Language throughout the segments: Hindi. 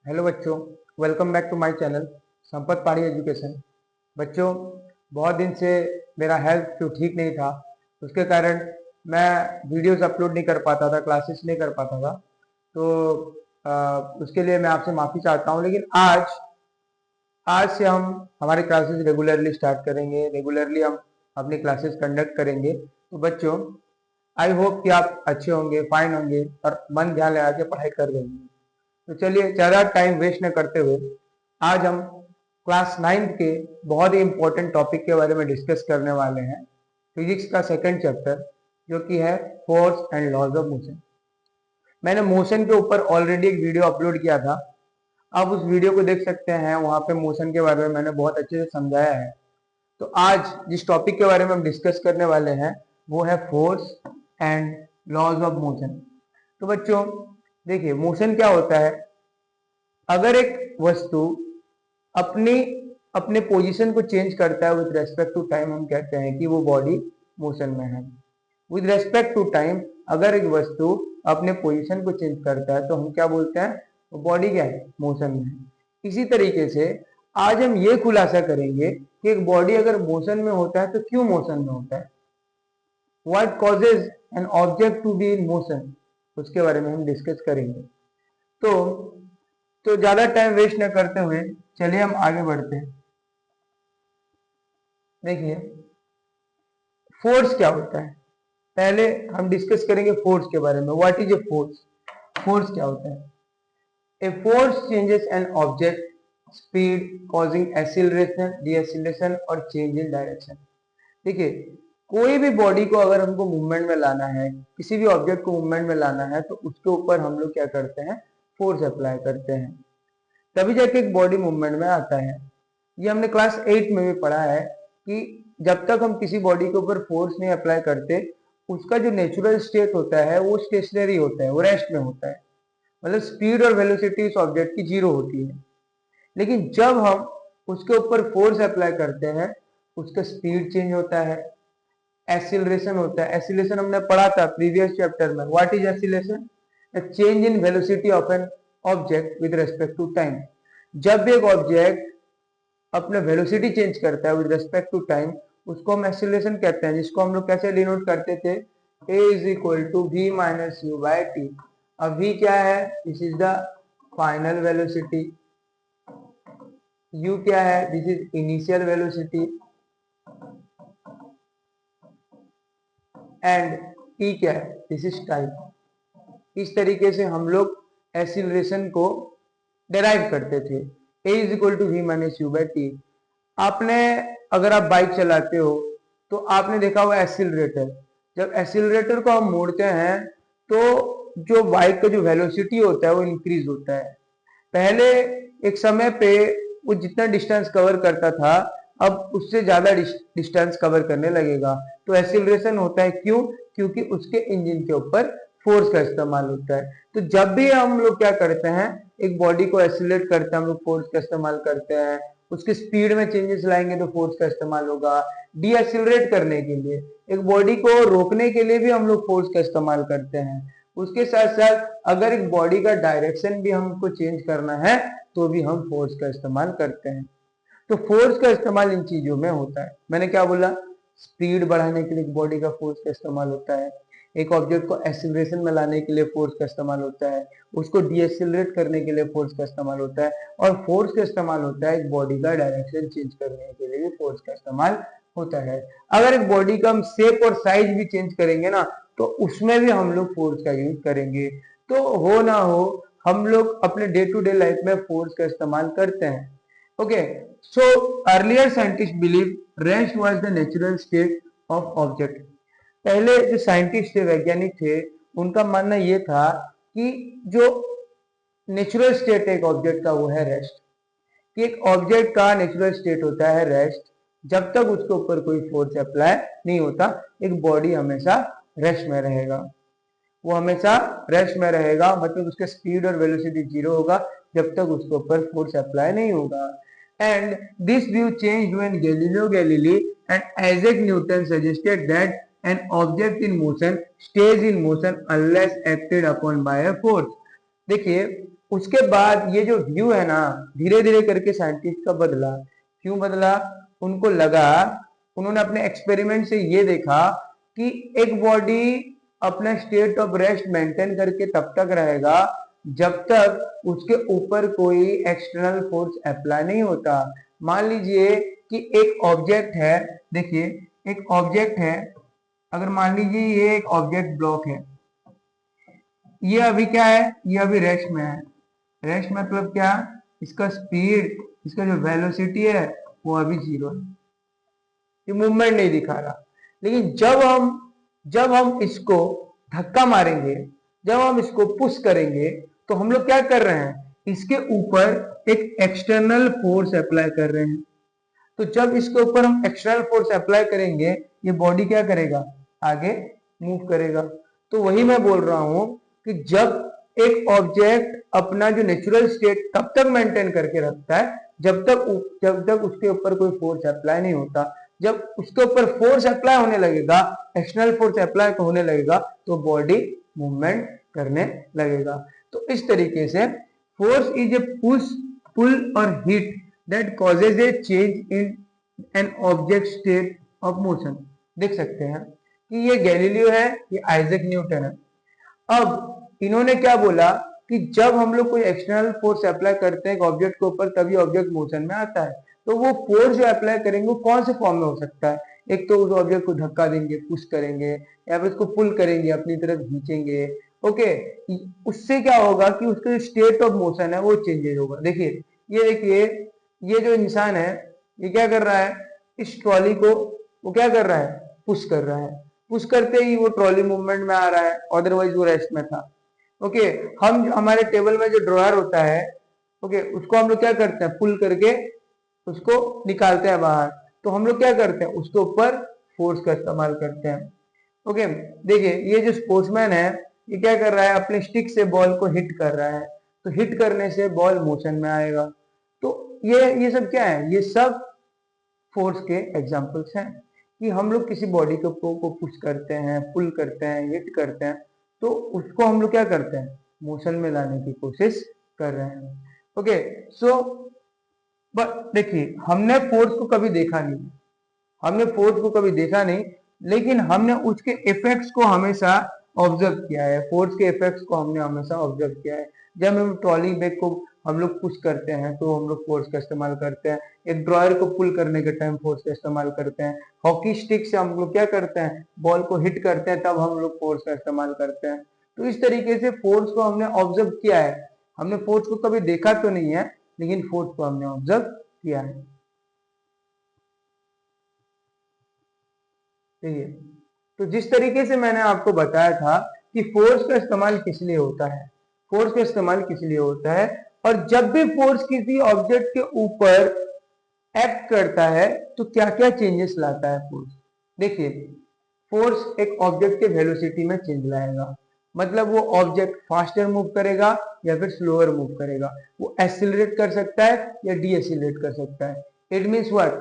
हेलो बच्चों, welcome back to my channel Sampat Pahadi education. बच्चों, बहुत दिन से मेरा हेल्थ जो ठीक नहीं था, उसके कारण मैं वीडियोस अपलोड नहीं कर पाता था, क्लासेस नहीं कर पाता था। तो उसके लिए मैं आपसे माफ़ी चाहता हूँ। लेकिन आज आज से हम हमारे क्लासेस रेगुलरली स्टार्ट करेंगे। रेगुलरली हम अपनी क्लासेस कंडक्ट करेंगे। तो बच्चों, आई होप कि आप अच्छे होंगे, फाइन होंगे और मन ध्यान लगा के पढ़ाई कर रहे होंगे। तो चलिए, ज़्यादा टाइम वेस्ट न करते हुए आज हम क्लास 9th के बहुत ही इंपॉर्टेंट टॉपिक के बारे में डिस्कस करने वाले हैं। फिजिक्स का सेकंड चैप्टर, जो कि है force and laws of motion. मैंने मोशन के ऊपर ऑलरेडी एक वीडियो अपलोड किया था, आप उस वीडियो को देख सकते हैं। वहां पे मोशन के बारे में मैंने बहुत अच्छे से समझाया है। तो आज जिस टॉपिक के बारे में हम डिस्कस करने वाले हैं वो है force and laws of motion. तो बच्चों देखिए, मोशन क्या होता है। अगर एक वस्तु अपनी अपने पोजीशन को चेंज करता है विद रेस्पेक्ट टू टाइम, हम कहते हैं कि वो बॉडी मोशन में है। विद रेस्पेक्ट टू टाइम, अगर एक वस्तु अपने पोजीशन को चेंज करता है तो हम क्या बोलते हैं, वो बॉडी क्या है, मोशन में है। इसी तरीके से आज हम ये खुलासा करेंगे कि एक बॉडी अगर मोशन में होता है तो क्यों मोशन में होता है, what causes an object to be in motion, उसके बारे में हम डिस्कस करेंगे। तो ज्यादा टाइम वेस्ट न करते हुए चलिए हम आगे बढ़ते हैं। देखिए, फोर्स क्या होता है, पहले हम डिस्कस करेंगे फोर्स के बारे में। What is a force? Force क्या होता है? A force changes an object speed causing acceleration, deceleration और चेंज इन डायरेक्शन। देखिए, कोई भी बॉडी को अगर हमको मूवमेंट में लाना है, किसी भी ऑब्जेक्ट को मूवमेंट में लाना है, तो उसके ऊपर हम लोग क्या करते हैं, फोर्स अप्लाई करते हैं, तभी जाके एक बॉडी मूवमेंट में आता है। ये हमने क्लास 8 में भी पढ़ा है कि जब तक हम किसी बॉडी के ऊपर फोर्स नहीं अप्लाई करते, उसका जो नेचुरल स्टेट होता है वो स्टेशनरी होता है, वो रेस्ट में होता है। मतलब स्पीड और वेलोसिटी उस ऑब्जेक्ट की जीरो होती है। लेकिन जब हम उसके ऊपर फोर्स अप्लाई करते हैं, उसका स्पीड चेंज होता है, एक्सीलरेशन होता है। एक्सीलरेशन हमने पढ़ा था प्रीवियस चैप्टर में। What is acceleration? Change in velocity of an object with respect to time. जब भी एक ऑब्जेक्ट अपने वेलोसिटी चेंज करता है विद रेस्पेक्ट टू टाइम, उसको हम एक्सीलरेशन कहते हैं, जिसको हम लोग कैसे डिनोट करते थे, a is equal to v minus U by T. अब v क्या है? This is the final velocity. u क्या है? This is initial velocity. And t क्या है? This is time. इस तरीके से हम लोग एक्सीलरेशन को डेराइव करते थे। a is equal to V minus U by T. आपने, अगर आप बाइक चलाते हो तो आपने देखा हुआ एक्सीलरेटर, जब एक्सीलरेटर को हम मोड़ते हैं तो जो बाइक का जो वेलोसिटी होता है वो इंक्रीज होता है। पहले एक समय पे वो जितना डिस्टेंस कवर करता था, अब उससे ज्यादा डिस्टेंस कवर करने लगेगा। तो एक्सीलरेशन होता है, क्यों? क्योंकि उसके इंजन के ऊपर फोर्स का इस्तेमाल होता है। तो जब भी हम लोग क्या करते हैं, एक बॉडी को एक्सीलरेट करते हैं, हम लोग फोर्स का इस्तेमाल करते हैं। उसकी स्पीड में चेंजेस लाएंगे तो फोर्स का इस्तेमाल होगा। डी एक्सीलरेट करने के लिए, एक बॉडी को रोकने के लिए भी हम लोग फोर्स का इस्तेमाल करते हैं। उसके साथ साथ अगर एक बॉडी का डायरेक्शन भी हमको चेंज करना है तो भी हम फोर्स का इस्तेमाल करते हैं। तो फोर्स का इस्तेमाल इन चीजों में होता है। मैंने क्या बोला? स्पीड बढ़ाने के लिए बॉडी का फोर्स का इस्तेमाल होता है, एक ऑब्जेक्ट को एक्सीलरेशन में लाने के लिए फोर्स का इस्तेमाल होता है, उसको डीएक्सीलरेट करने के लिए फोर्स का इस्तेमाल होता है, और फोर्स का इस्तेमाल होता है एक बॉडी का डायरेक्शन चेंज करने के लिए भी फोर्स का इस्तेमाल होता है। अगर एक बॉडी का हम शेप और साइज भी चेंज करेंगे ना, तो उसमें भी हम लोग फोर्स का यूज करेंगे। तो हो ना हो, हम लोग अपने डे टू डे लाइफ में फोर्स का इस्तेमाल करते हैं। Okay, so earlier scientist believe rest was the natural state of object. पहले जो साइंटिस्ट थे, वैज्ञानिक थे, उनका मानना यह था कि जो नेचुरल स्टेट है एक ऑब्जेक्ट का वो है रेस्ट। कि एक ऑब्जेक्ट का नेचुरल स्टेट होता है रेस्ट। जब तक उसके ऊपर कोई फोर्स अप्लाई नहीं होता, एक बॉडी हमेशा रेस्ट में रहेगा। वो हमेशा रेस्ट में रहेगा, मतलब उसका स्पीड और वेलोसिटी जीरो होगा जब तक उसके ऊपर फोर्स अप्लाई नहीं होगा। And this view changed when Galileo Galilei and Isaac Newton suggested that an object in motion stage in motion unless acted upon bye a force. देखिए, उसके बाद ये जो व्यू है ना, धीरे धीरे करके साइंटिस्ट का बदला। क्यों बदला? उनको लगा, उन्होंने अपने एक्सपेरिमेंट से ये देखा कि एक बॉडी अपना स्टेट ऑफ रेस्ट मेंटेन करके तब तक रहेगा जब तक उसके ऊपर कोई एक्सटर्नल फोर्स अप्लाई नहीं होता। मान लीजिए कि एक ऑब्जेक्ट है, देखिए एक ऑब्जेक्ट है, अगर मान लीजिए ये एक ऑब्जेक्ट ब्लॉक है, ये अभी क्या है, ये अभी रेस्ट में है। रेस्ट मतलब क्या? इसका स्पीड, इसका जो वेलोसिटी है वो अभी 0 है, ये मूवमेंट नहीं दिखा रहा। लेकिन जब हम इसको धक्का मारेंगे, जब हम इसको पुश करेंगे, तो हम लोग क्या कर रहे हैं, इसके ऊपर एक एक्सटर्नल फोर्स अप्लाई कर रहे हैं। तो जब इसके ऊपर हम एक्सटर्नल फोर्स अप्लाई करेंगे, ये बॉडी क्या करेगा, आगे मूव करेगा। तो वही मैं बोल रहा हूं कि जब एक ऑब्जेक्ट अपना जो नेचुरल स्टेट तब तक मेंटेन करके रखता है जब तक उसके ऊपर कोई फोर्स अप्लाई नहीं होता। जब उसके ऊपर फोर्स अप्लाई होने लगेगा, एक्सटर्नल फोर्स अप्लाई होने लगेगा, तो बॉडी मूवमेंट करने लगेगा। तो इस तरीके से फोर्स इज ए पुश, पुल और hit that causes A change in an object state of motion. देख सकते हैं कि ये गैलीलियो है, ये आइजैक न्यूटन है। अब इन्होंने क्या बोला कि जब हम लोग कोई एक्सटर्नल फोर्स अप्लाई करते हैं ऑब्जेक्ट के ऊपर, तभी ऑब्जेक्ट मोशन में आता है। तो वो फोर्स जो अप्लाई करेंगे वो कौन से फॉर्म में हो सकता है? एक तो उस ऑब्जेक्ट को धक्का देंगे, पुश करेंगे, या फिर उसको पुल करेंगे, अपनी तरफ खींचेंगे। ओके, उससे क्या होगा कि उसका जो स्टेट ऑफ मोशन है वो चेंजेस होगा। देखिए ये जो इंसान है, ये क्या कर रहा है, इस ट्रॉली को वो क्या कर रहा है, पुश कर रहा है। पुश करते ही वो ट्रॉली मूवमेंट में आ रहा है, अदरवाइज वो रेस्ट में था। ओके, हम हमारे टेबल में जो ड्रॉयर होता है, ओके, उसको हम लोग क्या करते हैं, पुल करके उसको निकालते हैं बाहर। तो हम लोग क्या करते हैं, उसके ऊपर फोर्स का इस्तेमाल करते हैं। ओके, देखिए ये जो स्पोर्ट्समैन है, ये क्या कर रहा है, अपने स्टिक से बॉल को हिट कर रहा है। तो हिट करने से बॉल मोशन में आएगा। तो ये सब क्या है, ये सब फोर्स के एग्जांपल्स हैं कि हम लोग किसी बॉडी को पुश करते हैं, पुल करते हैं, हिट करते हैं, तो उसको हम लोग क्या करते हैं, मोशन में लाने की कोशिश कर रहे हैं। ओके, सो देखिए हमने फोर्स को कभी देखा नहीं, हमने फोर्स को कभी देखा नहीं, लेकिन हमने उसके इफेक्ट्स को हमेशा ऑब्जर्व किया है। फोर्स के इफेक्ट्स को हमने हमेशा ऑब्जर्व किया है। जब हम ट्रॉली बैग को हम लोग पुश करते हैं तो हम लोग फोर्स का इस्तेमाल करते हैं। एक ड्रॉयर को पुल करने के टाइम फोर्स का इस्तेमाल करते हैं। हॉकी स्टिक से हम लोग क्या करते हैं, बॉल को हिट करते हैं, तब हम लोग फोर्स का इस्तेमाल करते हैं। तो इस तरीके से फोर्स को हमने ऑब्जर्व किया है। हमने फोर्स को कभी देखा तो नहीं है, लेकिन फोर्स को हमने ऑब्जर्व किया है। ठीक है, तो जिस तरीके से मैंने आपको बताया था कि फोर्स का इस्तेमाल किस लिए होता है, फोर्स का इस्तेमाल किस लिए होता है, और जब भी फोर्स किसी ऑब्जेक्ट के ऊपर एक्ट करता है तो क्या क्या चेंजेस लाता है फोर्स। देखिए, फोर्स एक ऑब्जेक्ट के वेलोसिटी में चेंज लाएगा। मतलब वो ऑब्जेक्ट फास्टर मूव करेगा या फिर स्लोअर मूव करेगा। वो एक्सीलरेट कर सकता है या डी एक्सीलरेट कर सकता है। इट मीन्स व्हाट,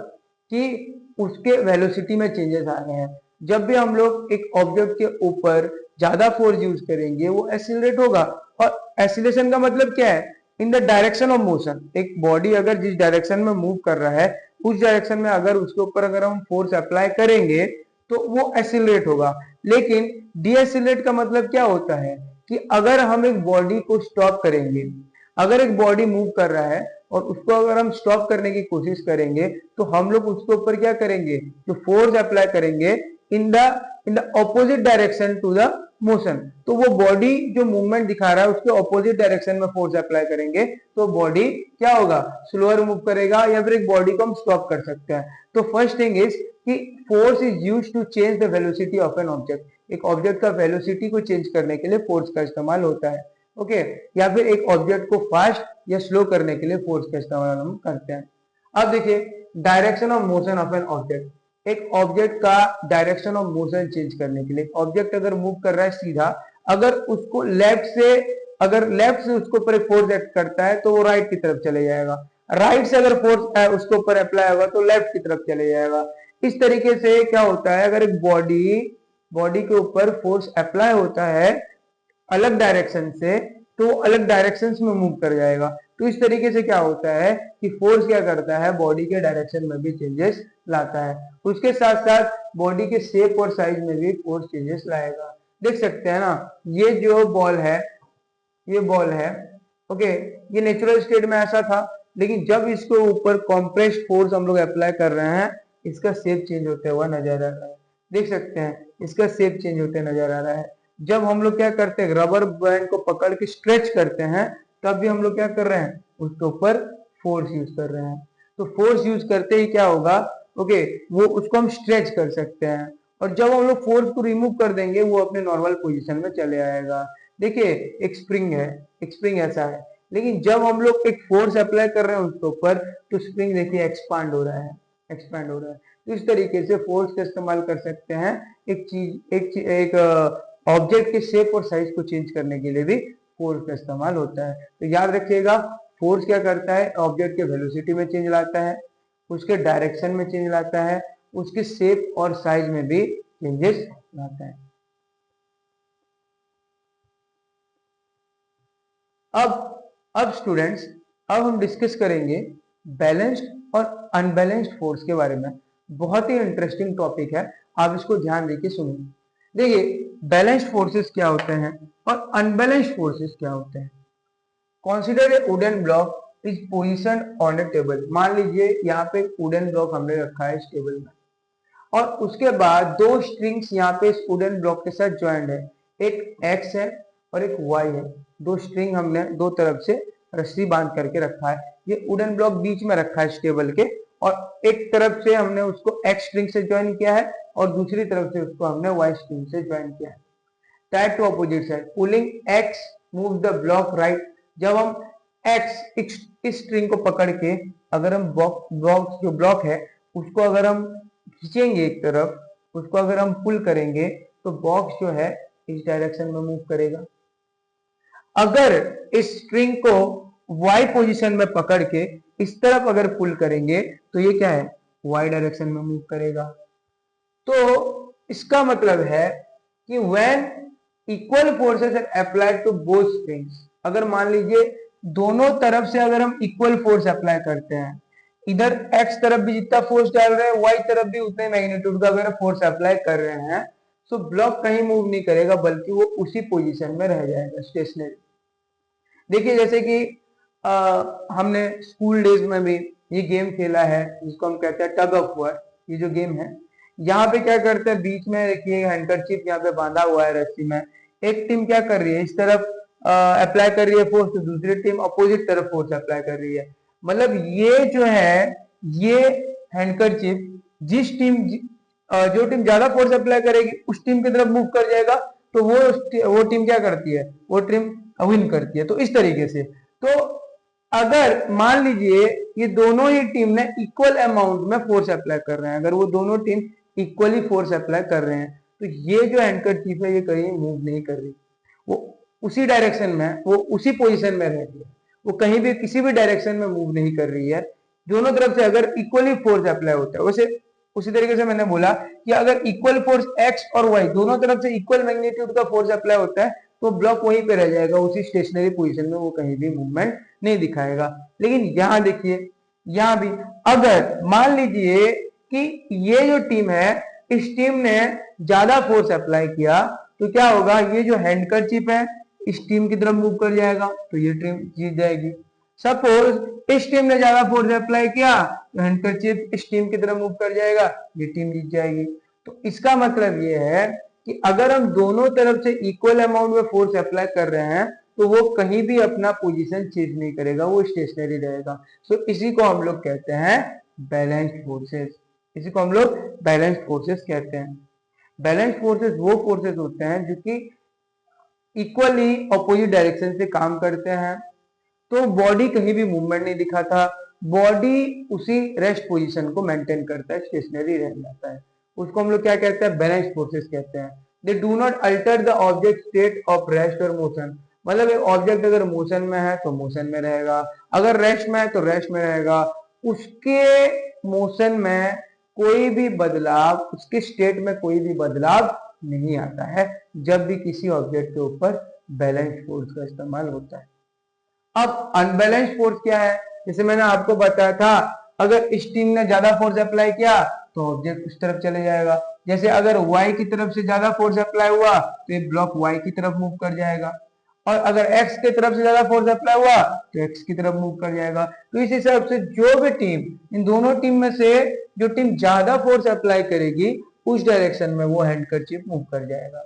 कि उसके वेलोसिटी में चेंजेस आ रहे हैं। जब भी हम लोग एक ऑब्जेक्ट के ऊपर ज्यादा फोर्स यूज करेंगे वो एक्सीलरेट होगा। और एक्सीलरेशन का मतलब क्या है, in the direction of motion. एक बॉडी अगर जिस डायरेक्शन में मूव कर रहा है, उस डायरेक्शन में अगर उसके ऊपर अगर हम फोर्स अप्लाई करेंगे तो वो एक्सीलरेट होगा। लेकिन डीएक्सीलरेट का मतलब क्या होता है कि अगर हम एक बॉडी को स्टॉप करेंगे, अगर एक बॉडी मूव कर रहा है और उसको अगर हम स्टॉप करने की कोशिश करेंगे, तो हम लोग उसके ऊपर क्या करेंगे, जो फोर्स अप्लाई करेंगे in the opposite direction to the motion. तो वो बॉडी जो मूवमेंट दिखा रहा है उसके ऑपोजिट डायरेक्शन में फोर्स अप्लाई करेंगे तो बॉडी क्या होगा, स्लोअर मूव करेगा, या फिर एक बॉडी को हम स्टॉप कर सकते हैं। तो फर्स्ट थिंग इज कि force is used to change the velocity of an object. एक ऑब्जेक्ट का वेलोसिटी को चेंज करने के लिए फोर्स का इस्तेमाल होता है। ओके, या फिर एक ऑब्जेक्ट को फास्ट या स्लो करने के लिए फोर्स का इस्तेमाल हम करते हैं। अब देखिए, direction of motion of an object. एक ऑब्जेक्ट का डायरेक्शन ऑफ मोशन चेंज करने के लिए, ऑब्जेक्ट अगर मूव कर रहा है सीधा, अगर उसको लेफ्ट से उसके ऊपर एक फोर्स एक्ट करता है तो वो राइट की तरफ चले जाएगा। राइट से अगर फोर्स उसके ऊपर अप्लाई होगा तो लेफ्ट की तरफ चले जाएगा। इस तरीके से क्या होता है, अगर एक बॉडी के ऊपर फोर्स अप्लाई होता है अलग डायरेक्शन से, तो वो अलग डायरेक्शंस में मूव कर जाएगा। तो इस तरीके से क्या होता है कि फोर्स क्या करता है, बॉडी के डायरेक्शन में भी चेंजेस लाता है, उसके साथ साथ बॉडी के शेप और साइज में भी फोर्स चेंजेस लाएगा। देख सकते हैं ना, ये जो बॉल है, ये बॉल है, ओके, ये नेचुरल स्टेट में ऐसा था, लेकिन जब इसके ऊपर कॉम्प्रेस्ड फोर्स हम लोग अप्लाई कर रहे हैं, इसका शेप चेंज होता हुआ नजर आ रहा है। देख सकते हैं इसका शेप चेंज होते नजर आ रहा है। जब हम लोग क्या करते हैं, रबर बैंड को पकड़ के स्ट्रेच करते हैं, तब भी हम लोग क्या कर रहे हैं, उसके ऊपर फोर्स यूज कर रहे हैं। तो फोर्स यूज करते ही क्या होगा, ओके, वो उसको हम स्ट्रेच कर सकते हैं, और जब हम लोग फोर्स को रिमूव कर देंगे, वो अपने नॉर्मल पोजीशन में चले आएगा। देखिए एक स्प्रिंग है, एक स्प्रिंग ऐसा है, लेकिन जब हम लोग एक फोर्स अप्लाई कर रहे हैं उसके ऊपर, तो स्प्रिंग देखिए एक्सपांड हो रहा है, एक्सपैंड हो रहा है। तो इस तरीके से फोर्स का इस्तेमाल कर सकते हैं एक ऑब्जेक्ट के शेप और साइज को चेंज करने के लिए भी फोर्स का इस्तेमाल होता है। तो याद रखिएगा, फोर्स क्या करता है, ऑब्जेक्ट के वेलोसिटी में चेंज लाता है, उसके डायरेक्शन में चेंज लाता है, उसके शेप और साइज में भी चेंजेस लाता है। अब स्टूडेंट्स, अब हम डिस्कस करेंगे बैलेंस्ड और अनबैलेंस्ड फोर्स के बारे में। बहुत ही इंटरेस्टिंग टॉपिक है, आप इसको ध्यान देके सुनिए। देखिए बैलेंस्ड फोर्सेस क्या होते हैं और अनबैलेंस्ड फोर्सेस क्या होते हैं। Consider a wooden block is position on A table. मान लीजिए यहाँ पे एक वुडन ब्लॉक हमने रखा है इस टेबल में, और उसके बाद दो स्ट्रिंग्स यहाँ पे इस वुडन ब्लॉक के साथ ज्वाइंट है, एक एक्स है और एक वाई है। दो स्ट्रिंग हमने दो तरफ से रस्सी बांध करके रखा है, ये वुडन ब्लॉक बीच में रखा है इस टेबल के, और एक तरफ से हमने उसको एक्स स्ट्रिंग से ज्वाइन किया है और दूसरी तरफ से उसको हमने वाई स्ट्रिंग से ज्वाइन किया है। Tied to opposite side, pulling X move the block right. जब हम एक्स इस स्ट्रिंग को पकड़ के अगर हम बॉक्स जो ब्लॉक है उसको अगर हम खींचेंगे एक तरफ, उसको अगर हम पुल करेंगे, तो बॉक्स जो है इस डायरेक्शन में मूव करेगा। अगर इस स्ट्रिंग को y पोजीशन में पकड़ के इस तरफ अगर पुल करेंगे, तो ये क्या है, y डायरेक्शन में मूव करेगा। तो इसका मतलब है कि when equal forces are applied to both strings, अगर मान लीजिए दोनों तरफ से अगर हम इक्वल फोर्स अप्लाई करते हैं, इधर x तरफ भी जितना फोर्स डाल रहे हैं, y तरफ भी उतने मैग्नीट्यूड का अगर फोर्स अप्लाई कर रहे हैं, तो ब्लॉक कहीं मूव नहीं करेगा, बल्कि वो उसी पोजीशन में रह जाएगा, स्टेशनरी। देखिए जैसे कि हमने स्कूल डेज में भी ये गेम खेला है जिसको हम कहते हैं टग ऑफ वॉर। ये जो गेम है, यहाँ पे क्या करते हैं, बीच में देखिए हैंडकरचीफ यहाँ पे बांधा हुआ है रस्सी में, एक टीम क्या कर रही है, इस तरफ अप्लाई कर रही है फोर्स, तो दूसरी टीम अपोजिट तरफ फोर्स अप्लाई कर रही है। मतलब ये जो है, ये हैंडकरचीफ जिस टीम जो टीम ज्यादा फोर्स अप्लाई करेगी उस टीम की तरफ मूव कर जाएगा, तो वो टीम क्या करती है, वो टीम विन करती है। तो इस तरीके से, तो अगर मान लीजिए ये दोनों ही टीम ने इक्वल अमाउंट में फोर्स अप्लाई कर रहे हैं, अगर वो दोनों टीम इक्वली फोर्स अप्लाई कर रहे हैं, तो ये जो हैंडकरचीफ है ये कहीं मूव नहीं कर रही, वो उसी डायरेक्शन में, वो उसी पोजीशन में रह रही है, वो कहीं भी किसी भी डायरेक्शन में मूव नहीं कर रही है। दोनों तरफ से अगर इक्वली फोर्स अप्लाई होता है, वैसे उसी तरीके से मैंने बोला कि अगर इक्वल फोर्स एक्स और वाई दोनों तरफ से इक्वल मैग्नीट्यूड का फोर्स अप्लाई होता है, तो ब्लॉक वहीं पे रह जाएगा, उसी स्टेशनरी पोजीशन में, वो कहीं भी मूवमेंट नहीं दिखाएगा। लेकिन यहां देखिए, यहां भी अगर मान लीजिए कि ये जो टीम है, इस टीम ने ज्यादा फोर्स अप्लाई किया, तो क्या होगा, ये जो हैंडकरचीफ है इस टीम की तरफ मूव कर जाएगा, तो ये टीम जीत जाएगी। सपोज इस टीम ने ज्यादा फोर्स अप्लाई किया, तो हैंडकरचीफ इस टीम की तरफ मूव कर जाएगा, ये टीम जीत जाएगी। तो इसका मतलब ये है कि अगर हम दोनों तरफ से इक्वल अमाउंट में फोर्स अप्लाई कर रहे हैं, तो वो कहीं भी अपना पोजीशन चेंज नहीं करेगा, वो स्टेशनरी रहेगा। सो इसी को हम लोग कहते हैं बैलेंस्ड फोर्सेस, इसी को हम लोग बैलेंस्ड फोर्सेस कहते हैं। बैलेंस्ड फोर्सेस वो फोर्सेस होते हैं जो कि इक्वली अपोजिट डायरेक्शन से काम करते हैं। तो बॉडी कहीं भी मूवमेंट नहीं दिखाता, बॉडी उसी रेस्ट पोजीशन को मेंटेन करता है, स्टेशनरी रह जाता है। उसको हम लोग क्या कहते हैं, बैलेंस्ड फोर्सेस कहते हैं। They do not alter the object state of rest और मोशन। मतलब एक ऑब्जेक्ट अगर मोशन में है तो मोशन में रहेगा, अगर रेस्ट में है तो रेस्ट में रहेगा। उसके मोशन में कोई भी बदलाव, उसके स्टेट में कोई भी बदलाव नहीं आता है जब भी किसी ऑब्जेक्ट के ऊपर बैलेंस फोर्स का इस्तेमाल होता है। अब अनबैलेंस फोर्स क्या है? जैसे मैंने आपको बताया था, अगर इस टीम ने ज्यादा फोर्स अप्लाई किया तो ऑब्जेक्ट उस तरफ चले जाएगा। जैसे अगर y की तरफ से ज्यादा फोर्स अप्लाई हुआ तो ये ब्लॉक y की तरफ मूव कर जाएगा, और अगर x की तरफ से ज्यादा फोर्स अप्लाई हुआ तो x की तरफ मूव कर जाएगा। तो इस हिसाब से जो भी टीम, इन दोनों टीम में से जो टीम ज्यादा फोर्स अप्लाई करेगी उस डायरेक्शन में वो हैंडकरचीफ मूव कर जाएगा।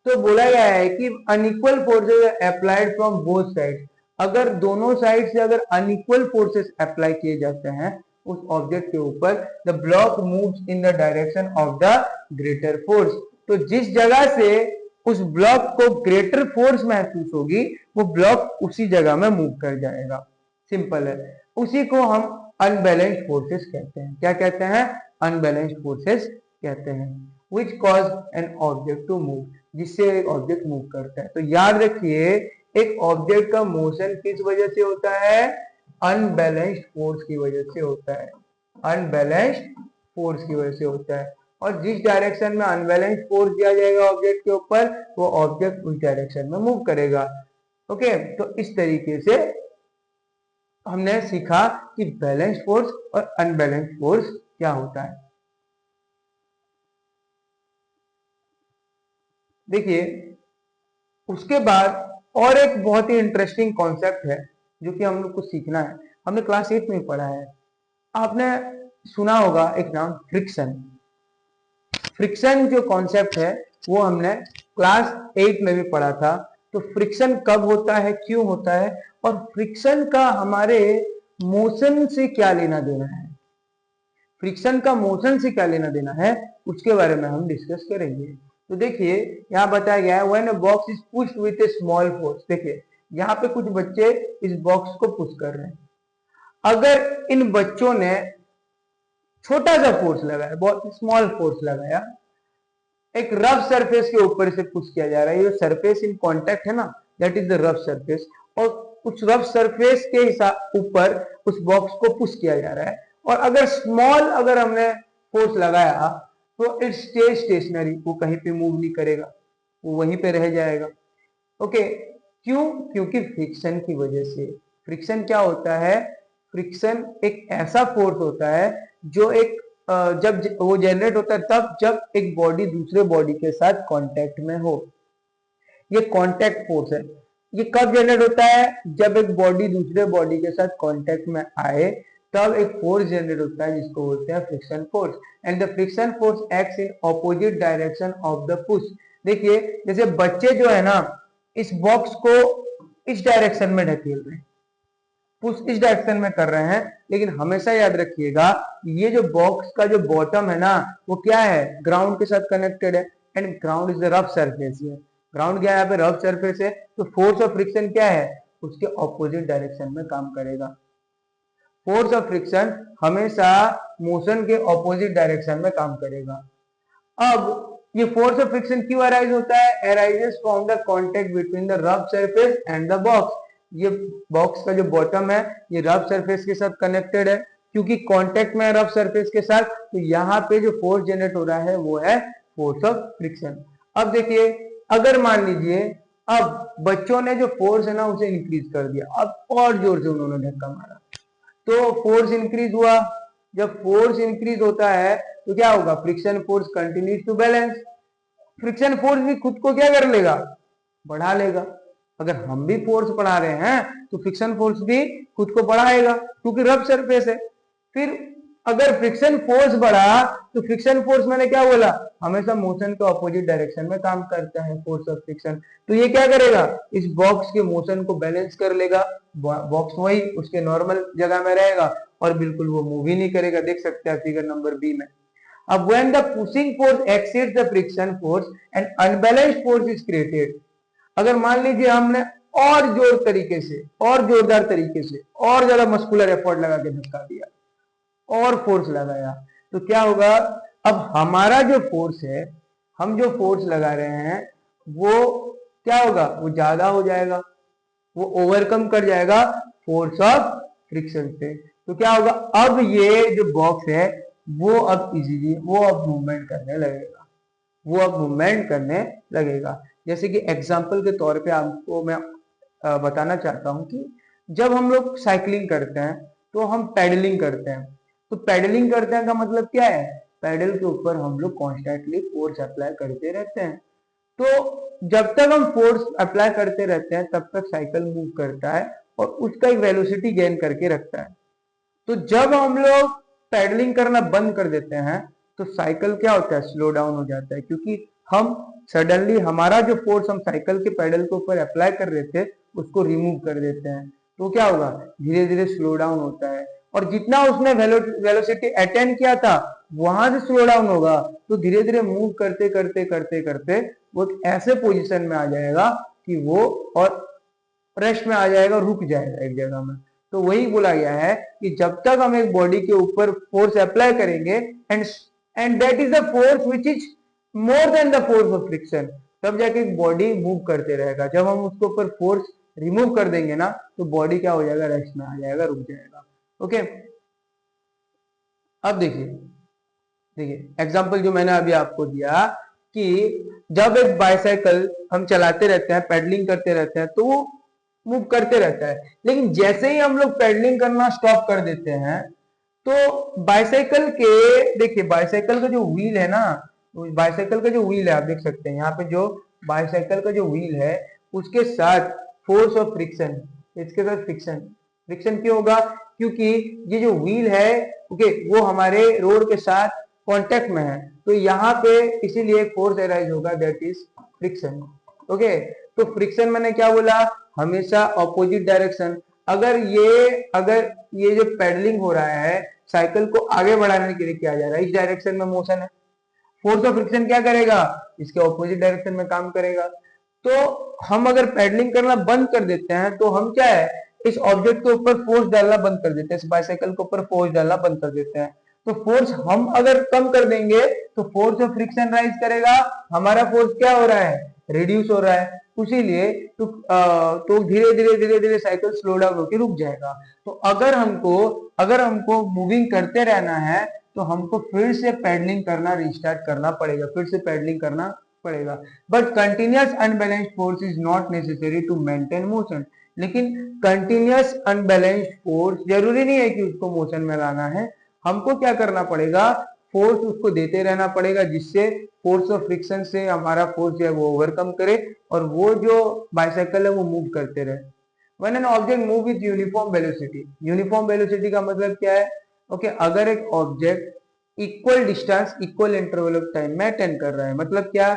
तो बोला गया है कि unequal forces applied from both side, अगर दोनों साइड से अगर अनइक्वल फोर्सेस अप्लाई किए जाते हैं उस ऑब्जेक्ट के ऊपर, the block moves in the direction of the greater force. तो जिस जगह से उस ब्लॉक को ग्रेटर फोर्स महसूस होगी वो ब्लॉक उसी जगह में मूव कर जाएगा। सिंपल है। उसी को हम अनबैलेंस्ड फोर्सेस कहते हैं। क्या कहते हैं? अनबैलेंस्ड फोर्सेस कहते हैं। which cause an object to move, जिससे एक ऑब्जेक्ट मूव करता है। तो याद रखिए, एक ऑब्जेक्ट का मोशन किस वजह से होता है? अनबैलेंस्ड फोर्स की वजह से होता है। अनबैलेंस्ड फोर्स की वजह से होता है, और जिस डायरेक्शन में अनबैलेंस्ड फोर्स दिया जाएगा ऑब्जेक्ट के ऊपर वो ऑब्जेक्ट उस डायरेक्शन में मूव करेगा। ओके, तो इस तरीके से हमने सीखा कि बैलेंस्ड फोर्स और अनबैलेंस्ड फोर्स क्या होता है। देखिए, उसके बाद और एक बहुत ही इंटरेस्टिंग कॉन्सेप्ट है जो कि हम लोग को सीखना है। हमने क्लास 8 में पढ़ा है, आपने सुना होगा एक नाम फ्रिक्शन। फ्रिक्शन जो कॉन्सेप्ट है वो हमने क्लास 8 में भी पढ़ा था। तो फ्रिक्शन कब होता है, क्यों होता है, और फ्रिक्शन का हमारे मोशन से क्या लेना देना है, फ्रिक्शन का मोशन से क्या लेना देना है, उसके बारे में हम डिस्कस करेंगे। तो देखिए, यहाँ बताया गया है when a box is pushed with A small force. देखिए, यहाँ पे कुछ बच्चे इस बॉक्स को पुश कर रहे हैं। अगर इन बच्चों ने छोटा सा फोर्स लगाया, बहुत स्मॉल फोर्स लगाया, एक रफ सरफेस के ऊपर से पुश किया जा रहा है, ये सरफेस इन कांटेक्ट है ना, that is the rough surface, और उस रफ सरफेस के ऊपर उस बॉक्स को पुश किया जा रहा है, और अगर स्मॉल अगर हमने फोर्स लगाया तो इट स्टे स्टेशनरी, वो कहीं पे मूव नहीं करेगा, वो वहीं पे रह जाएगा। ओके, क्यों? क्योंकि फ्रिक्शन की वजह से। फ्रिक्शन क्या होता है? फ्रिक्शन एक ऐसा फोर्स होता है जो एक जब वो जनरेट होता है तब जब एक बॉडी दूसरे बॉडी के साथ कांटेक्ट में हो। ये कांटेक्ट फोर्स है। ये कब जनरेट होता है? जब एक बॉडी दूसरे बॉडी के साथ कांटेक्ट में आए तब एक फोर्स जनरेट होता है जिसको बोलते हैं friction force. And the friction force acts in opposite direction of the push. देखिए, जैसे बच्चे जो है ना इस बॉक्स को इस डायरेक्शन में ढकेल रहे हैं, पुश इस डायरेक्शन में कर रहे हैं, लेकिन हमेशा याद रखिएगा ये जो बॉक्स का जो बॉटम है ना वो क्या है? ग्राउंड के साथ कनेक्टेड है, and ground is the rough surface है। ग्राउंड क्या है? यहाँ पे रफ सरफेस है, तो फोर्स ऑफ फ्रिक्शन क्या है? उसके ऑपोजिट डायरेक्शन में काम करेगा। फोर्स ऑफ फ्रिक्शन हमेशा मोशन के ऑपोजिट डायरेक्शन में काम करेगा। अब ये फोर्स ऑफ फ्रिक्शन क्यों अराइज होता है? Arises from the contact between the rough surface and the box. ये बॉक्स का जो बॉटम है ये रफ सरफेस के साथ कनेक्टेड है, क्योंकि कांटेक्ट में है रफ सरफेस के साथ, तो यहाँ पे जो फोर्स जनरेट हो रहा है वो है फोर्स ऑफ फ्रिक्शन। अब देखिए, अगर मान लीजिए अब बच्चों ने जो फोर्स है ना उसे इंक्रीज कर दिया, अब और जोर से उन्होंने धक्का मारा तो फोर्स इंक्रीज हुआ। जब फोर्स इंक्रीज होता है तो क्या होगा? Friction force continues to balance. Friction force भी खुद को क्या कर लेगा? बढ़ा लेगा। अगर हम भी फोर्स बढ़ा रहे हैं तो फ्रिक्शन फोर्स भी खुद को बढ़ाएगा, क्योंकि रफ सरफेस है। फिर अगर फ्रिक्शन फोर्स बढ़ा तो फ्रिक्शन फोर्स मैंने क्या बोला? हमेशा मोशन के ऑपोजिट डायरेक्शन में काम करता है, फोर्स ऑफ फ्रिक्शन। तो ये क्या करेगा? इस बॉक्स के मोशन को बैलेंस कर लेगा, बॉक्स वही उसके नॉर्मल जगह में रहेगा और बिल्कुल वो मूव ही नहीं करेगा। देख सकते हैं फिगर नंबर बी में। अब when the pushing force exceeds the friction force and unbalanced force is created, अगर मान लीजिए हमने और जोर तरीके से और जोरदार तरीके से और ज्यादा मस्कुलर एफर्ट लगा के धक्का दिया और फोर्स लगाया तो क्या होगा? अब हमारा जो फोर्स है, हम जो फोर्स लगा रहे हैं वो क्या होगा? वो ज्यादा हो जाएगा, वो ओवरकम कर जाएगा फोर्स ऑफ फ्रिक्शन से। तो क्या होगा? अब ये जो बॉक्स है वो अब इजीली वो अब मूवमेंट करने लगेगा, वो अब मूवमेंट करने लगेगा। जैसे कि एग्जाम्पल के तौर पे आपको मैं बताना चाहता हूँ कि जब हम लोग साइकिलिंग करते हैं तो हम पैडलिंग करते हैं। तो पैडलिंग करते हैं का मतलब क्या है, पैडल के ऊपर हम लोग कॉन्स्टेंटली फोर्स अप्लाई करते रहते हैं। तो जब तक हम फोर्स अप्लाई करते रहते हैं तब तक साइकिल मूव करता है और उसका एक वेलोसिटी गेन करके रखता है। तो जब हम लोग पैडलिंग करना बंद कर देते हैं तो साइकिल क्या होता है, स्लो डाउन हो जाता है, क्योंकि हम सडनली हमारा जो फोर्स हम साइकिल के पैडल के ऊपर अप्लाई कर रहे थे उसको रिमूव कर देते हैं। तो क्या होगा, धीरे धीरे स्लो डाउन होता है और जितना उसने वेलोसिटी अटेन किया था वहां से स्लो डाउन होगा। तो धीरे धीरे मूव करते करते करते करते वो एक ऐसे पोजीशन में आ जाएगा कि वो और रेस्ट में आ जाएगा, रुक जाएगा एक जगह में। तो वही बोला गया है कि जब तक हम एक बॉडी के ऊपर फोर्स अप्लाई करेंगे and that is the force which is more than the force of friction, तब जाके बॉडी मूव करते रहेगा। जब हम उसके ऊपर फोर्स रिमूव कर देंगे ना तो बॉडी क्या हो जाएगा, रेस्ट में आ जाएगा, रुक जाएगा। ओके, अब देखिए देखिए एग्जाम्पल जो मैंने अभी आपको दिया कि जब एक बाइसाइकिल हम चलाते रहते हैं, पेडलिंग करते रहते हैं तो वो मूव करते रहता है, लेकिन जैसे ही हम लोग पेडलिंग करना स्टॉप कर देते हैं तो बाइसाइकिल के, देखिए बाइसाइकिल का जो व्हील है ना, बाइसाइकिल का जो व्हील है आप देख सकते हैं यहाँ पे, जो बाइसाइकिल का जो व्हील है उसके साथ फोर्स ऑफ फ्रिक्शन, इसके साथ फ्रिक्शन, फ्रिक्शन क्यों होगा, क्योंकि ये जो व्हील है ओके वो हमारे रोड के साथ कांटेक्ट में है, तो यहाँ पे इसीलिए फोर्स अराइज होगा, दैट इज फ्रिक्शन। ओके, तो फ्रिक्शन मैंने क्या बोला, हमेशा ऑपोजिट डायरेक्शन। अगर ये जो पेडलिंग हो रहा है साइकिल को आगे बढ़ाने के लिए किया जा रहा है, इस डायरेक्शन में मोशन है, फोर्स ऑफ फ्रिक्शन क्या करेगा, इसके ऑपोजिट डायरेक्शन में काम करेगा। तो हम अगर पैडलिंग करना बंद कर देते हैं तो हम क्या है, इस ऑब्जेक्ट के ऊपर फोर्स डालना बंद कर देते हैं, इस बाइसाइकिल के ऊपर फोर्स डालना बंद कर देते हैं। तो फोर्स हम अगर कम कर देंगे तो फोर्स ऑफ फ्रिक्शन राइज करेगा, हमारा फोर्स क्या हो रहा है, रिड्यूस हो रहा है। इसीलिए तो धीरे धीरे धीरे धीरे साइकिल स्लो डाउन होकर रुक जाएगा। तो अगर हमको मूविंग करते रहना है तो हमको फिर से पैडलिंग करना रिस्टार्ट करना पड़ेगा, फिर से पैडलिंग करना पड़ेगा। But continuous unbalanced force is not necessary to maintain motion, लेकिन कंटिन्यूअस अनबैलेंस्ड फोर्स जरूरी नहीं है कि उसको मोशन में लाना है, हमको क्या करना पड़ेगा, फोर्स उसको देते रहना पड़ेगा जिससे फोर्स ऑफ फ्रिक्शन से हमारा फोर्स जो है वो ओवरकम करे और वो जो बाइसाइकिल है वो मूव करते रहे। When an object move with uniform velocity, uniform velocity का मतलब क्या है, ओके अगर एक object equal distance equal interval of time में अटेंड कर रहा है, मतलब क्या,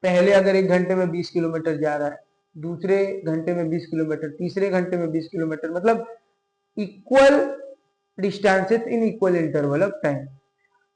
पहले अगर एक घंटे में 20 किलोमीटर जा रहा है, दूसरे घंटे में 20 किलोमीटर, तीसरे घंटे में 20 किलोमीटर, मतलब equal distances in equal interval of time,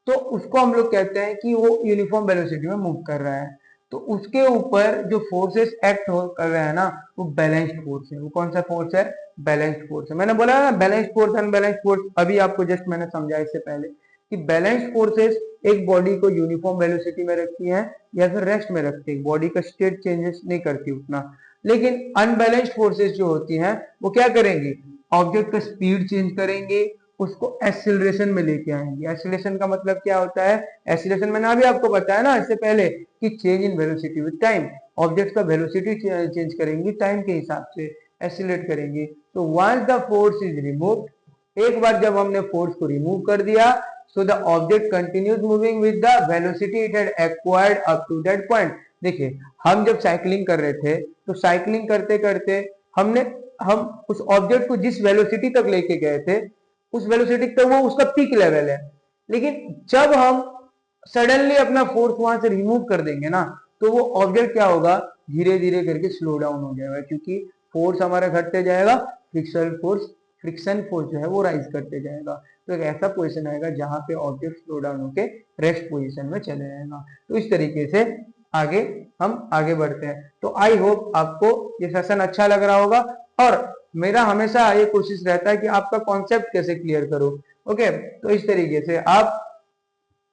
तो उसको हम लोग कहते हैं कि वो यूनिफॉर्म वेलोसिटी में मूव कर रहा है। तो उसके ऊपर जो फोर्सेस एक्ट कर रहे हैं ना वो बैलेंस्ड फोर्स है। वो कौन सा फोर्स है, बैलेंस्ड फोर्स है। मैंने बोला ना बैलेंस्ड फोर्स अनबैलेंस्ड फोर्स, अभी आपको जस्ट मैंने समझा इससे पहले कि बैलेंस्ड फोर्सेस एक बॉडी को यूनिफॉर्म वेलोसिटी में रखती है या फिर रेस्ट में रखती है, बॉडी का स्टेट चेंजेस नहीं करती उतना। लेकिन अनबैलेंस्ड फोर्सेस जो होती हैं वो क्या करेंगी, ऑब्जेक्ट का स्पीड चेंज करेंगे, उसको एक्सिलरेशन में लेके आएंगे। एक्सिलरेशन का मतलब क्या होता है, एक्सिलरेशन मैंने अभी आपको बताया ना इससे पहले कि change in velocity with time, object का वेलोसिटी चेंज करेंगी टाइम के हिसाब से, एक्सिलरेट करेंगी। तो once the force is removed, एक बार जब हमने फोर्स को रिमूव कर दिया, so the object continues moving with the velocity it had acquired up to that point. देखिए हम जब साइकिलिंग कर रहे थे तो साइकिलिंग करते करते हम उस ऑब्जेक्ट को जिस वेलोसिटी तक लेके गए थे उस वेलोसिटी तक वो उसका पीक लेवल है, लेकिन जब हम सडनली अपना फोर्स वहां से रिमूव कर देंगे ना तो वो ऑब्जेक्ट क्या होगा, धीरे धीरे करके स्लो डाउन हो जाएगा, क्योंकि फोर्स हमारा घटते जाएगा, फ्रिक्शन फोर्स जो है वो राइज करते जाएगा। तो एक ऐसा पोजीशन आएगा जहां पे ऑब्जेक्ट स्लो डाउन होके रेस्ट पोजीशन में चले जाएगा। तो इस तरीके से आगे हम आगे बढ़ते हैं। तो आई होप आपको ये सेशन अच्छा लग रहा होगा, और मेरा हमेशा ये कोशिश रहता है कि आपका कॉन्सेप्ट कैसे क्लियर करो। ओके, तो इस तरीके से आप